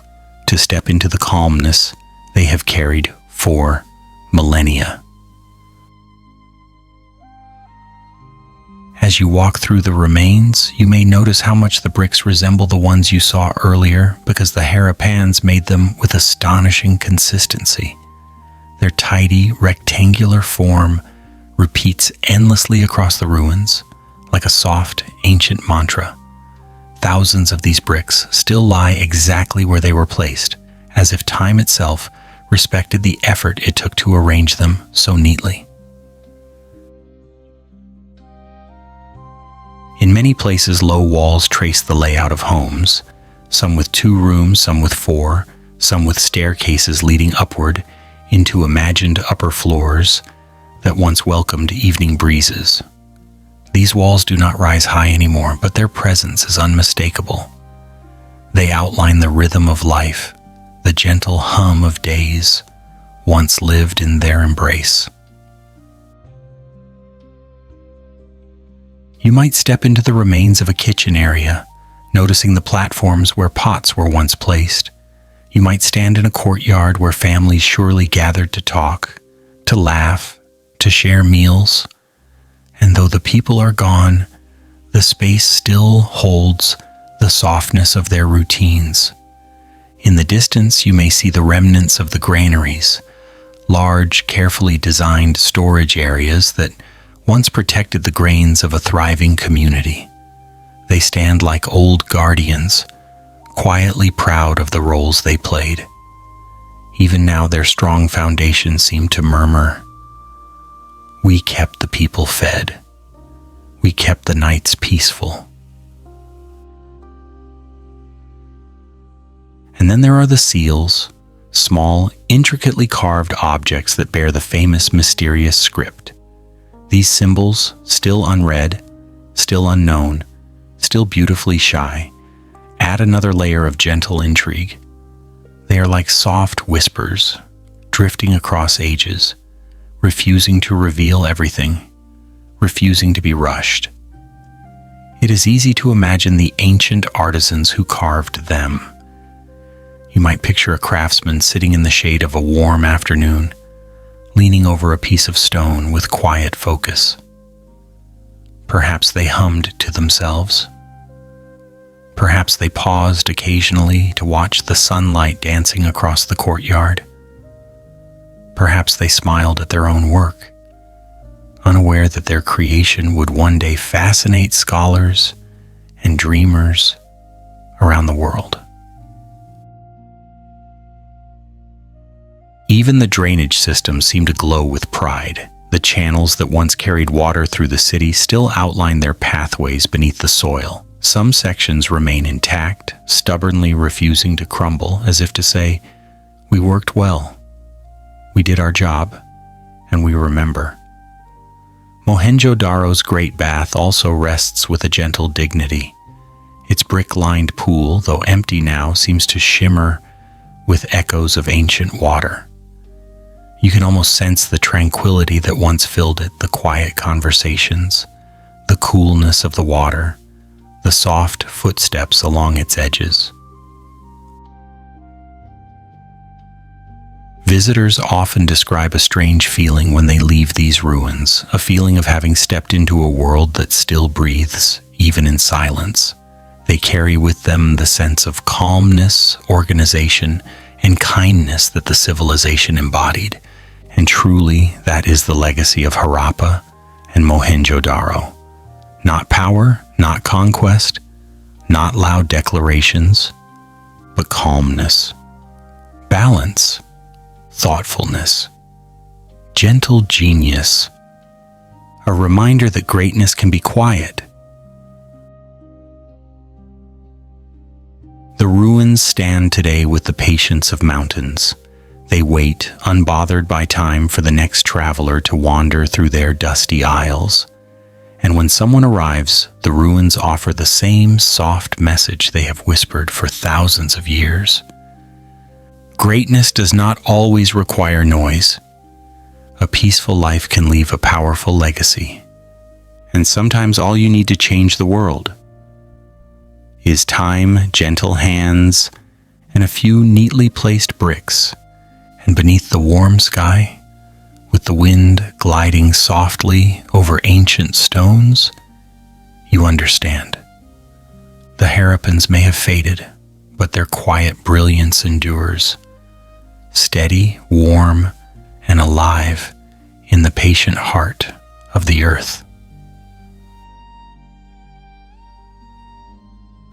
to step into the calmness they have carried for millennia. As you walk through the remains, you may notice how much the bricks resemble the ones you saw earlier because the Harappans made them with astonishing consistency. Their tidy, rectangular form repeats endlessly across the ruins, like a soft, ancient mantra. Thousands of these bricks still lie exactly where they were placed, as if time itself respected the effort it took to arrange them so neatly. In many places, low walls trace the layout of homes, some with 2 rooms, some with 4, some with staircases leading upward into imagined upper floors that once welcomed evening breezes. These walls do not rise high anymore, but their presence is unmistakable. They outline the rhythm of life, the gentle hum of days once lived in their embrace. You might step into the remains of a kitchen area, noticing the platforms where pots were once placed. You might stand in a courtyard where families surely gathered to talk, to laugh, to share meals. And though the people are gone, the space still holds the softness of their routines. In the distance, you may see the remnants of the granaries, large, carefully designed storage areas that once protected the grains of a thriving community. They stand like old guardians, quietly proud of the roles they played. Even now, their strong foundations seem to murmur, "We kept the people fed. We kept the nights peaceful." And then there are the seals, small, intricately carved objects that bear the famous mysterious script. These symbols, still unread, still unknown, still beautifully shy, add another layer of gentle intrigue. They are like soft whispers, drifting across ages, refusing to reveal everything, refusing to be rushed. It is easy to imagine the ancient artisans who carved them. You might picture a craftsman sitting in the shade of a warm afternoon, leaning over a piece of stone with quiet focus. Perhaps they hummed to themselves. Perhaps they paused occasionally to watch the sunlight dancing across the courtyard. Perhaps they smiled at their own work, unaware that their creation would one day fascinate scholars and dreamers around the world. Even the drainage systems seem to glow with pride. The channels that once carried water through the city still outline their pathways beneath the soil. Some sections remain intact, stubbornly refusing to crumble, as if to say, "We worked well. We did our job, and we remember." Mohenjo-daro's Great Bath also rests with a gentle dignity. Its brick-lined pool, though empty now, seems to shimmer with echoes of ancient water. You can almost sense the tranquility that once filled it, the quiet conversations, the coolness of the water, the soft footsteps along its edges. Visitors often describe a strange feeling when they leave these ruins, a feeling of having stepped into a world that still breathes, even in silence. They carry with them the sense of calmness, organization, and kindness that the civilization embodied. And truly, that is the legacy of Harappa and Mohenjo-daro. Not power, not conquest, not loud declarations, but calmness, balance, thoughtfulness, gentle genius, a reminder that greatness can be quiet. The ruins stand today with the patience of mountains. They wait, unbothered by time, for the next traveler to wander through their dusty aisles. And when someone arrives, the ruins offer the same soft message they have whispered for thousands of years. Greatness does not always require noise. A peaceful life can leave a powerful legacy. And sometimes all you need to change the world is time, gentle hands, and a few neatly placed bricks. And beneath the warm sky, with the wind gliding softly over ancient stones, you understand. The Harappans may have faded, but their quiet brilliance endures, steady, warm, and alive in the patient heart of the earth.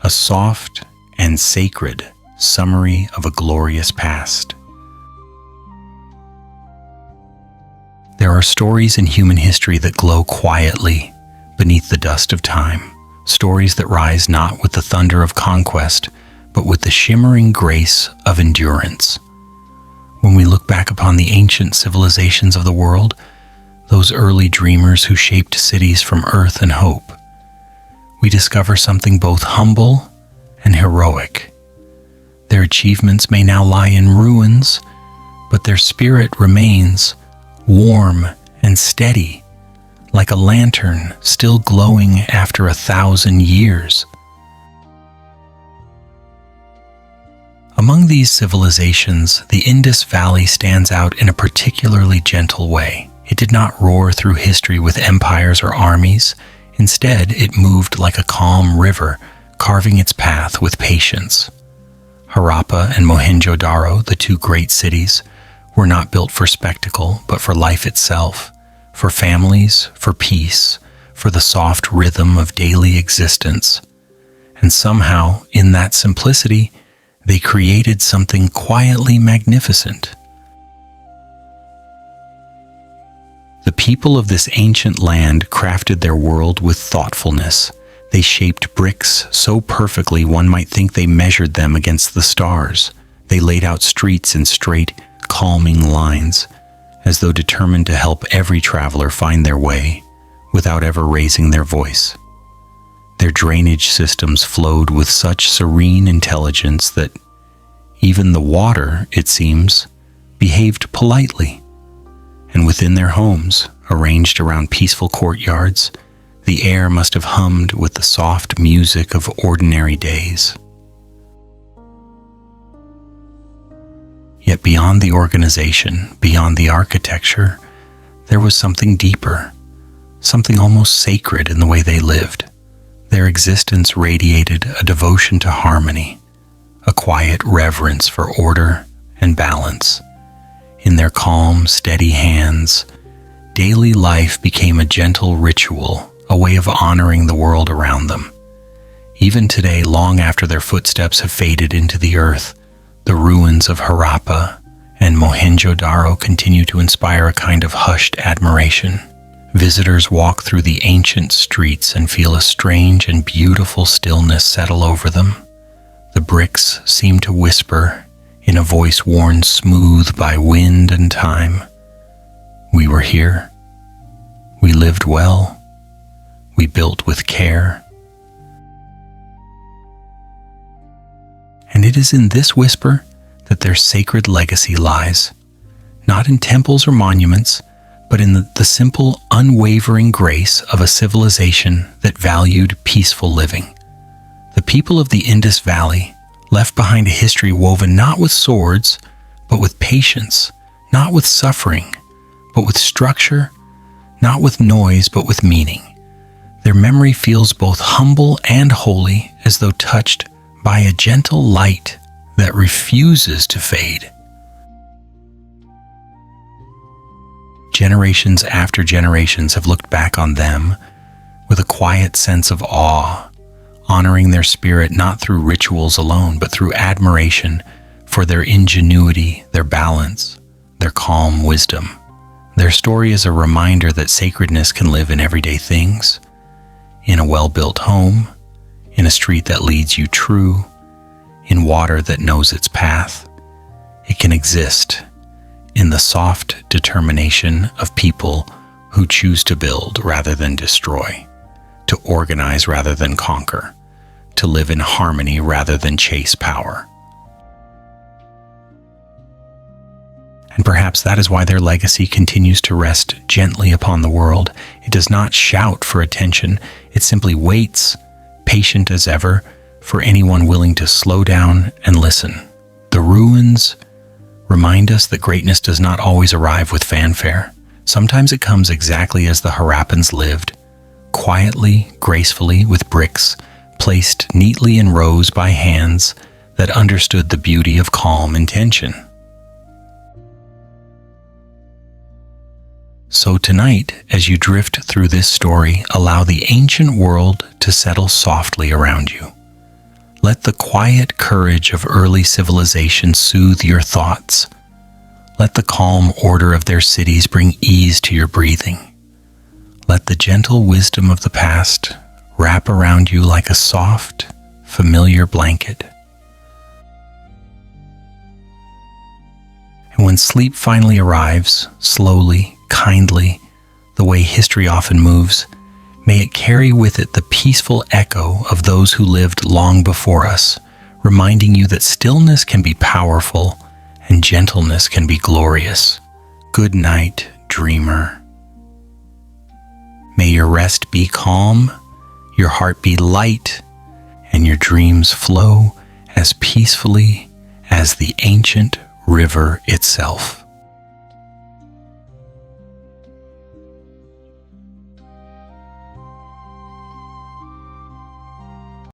A soft and sacred summary of a glorious past. There are stories in human history that glow quietly beneath the dust of time, stories that rise not with the thunder of conquest, but with the shimmering grace of endurance. When we look back upon the ancient civilizations of the world, those early dreamers who shaped cities from earth and hope, we discover something both humble and heroic. Their achievements may now lie in ruins, but their spirit remains warm and steady, like a lantern still glowing after 1,000 years. Among these civilizations, the Indus Valley stands out in a particularly gentle way. It did not roar through history with empires or armies. Instead, it moved like a calm river, carving its path with patience. Harappa and Mohenjo-daro, the two great cities, were not built for spectacle, but for life itself, for families, for peace, for the soft rhythm of daily existence. And somehow, in that simplicity, they created something quietly magnificent. The people of this ancient land crafted their world with thoughtfulness. They shaped bricks so perfectly one might think they measured them against the stars. They laid out streets in straight, calming lines, as though determined to help every traveler find their way without ever raising their voice. Their drainage systems flowed with such serene intelligence that even the water, it seems, behaved politely. And within their homes, arranged around peaceful courtyards, the air must have hummed with the soft music of ordinary days. Yet beyond the organization, beyond the architecture, there was something deeper, something almost sacred in the way they lived. Their existence radiated a devotion to harmony, a quiet reverence for order and balance. In their calm, steady hands, daily life became a gentle ritual, a way of honoring the world around them. Even today, long after their footsteps have faded into the earth, the ruins of Harappa and Mohenjo-daro continue to inspire a kind of hushed admiration. Visitors walk through the ancient streets and feel a strange and beautiful stillness settle over them. The bricks seem to whisper, in a voice worn smooth by wind and time, "We were here. We lived well. We built with care." And it is in this whisper that their sacred legacy lies, not in temples or monuments, but in the simple, unwavering grace of a civilization that valued peaceful living. The people of the Indus Valley left behind a history woven not with swords, but with patience, not with suffering, but with structure, not with noise, but with meaning. Their memory feels both humble and holy, as though touched by a gentle light that refuses to fade. Generations after generations have looked back on them with a quiet sense of awe, honoring their spirit not through rituals alone, but through admiration for their ingenuity, their balance, their calm wisdom. Their story is a reminder that sacredness can live in everyday things, in a well-built home, in a street that leads you true, in water that knows its path. It can exist in the soft determination of people who choose to build rather than destroy, to organize rather than conquer, to live in harmony rather than chase power. And perhaps that is why their legacy continues to rest gently upon the world. It does not shout for attention. It simply waits, patient as ever, for anyone willing to slow down and listen. The ruins remind us that greatness does not always arrive with fanfare. Sometimes it comes exactly as the Harappans lived, quietly, gracefully, with bricks placed neatly in rows by hands that understood the beauty of calm intention. So tonight, as you drift through this story, allow the ancient world to settle softly around you. Let the quiet courage of early civilization soothe your thoughts. Let the calm order of their cities bring ease to your breathing. Let the gentle wisdom of the past wrap around you like a soft, familiar blanket. And when sleep finally arrives, slowly, kindly, the way history often moves, may it carry with it the peaceful echo of those who lived long before us, reminding you that stillness can be powerful and gentleness can be glorious. Good night, dreamer. May your rest be calm, your heart be light, and your dreams flow as peacefully as the ancient river itself.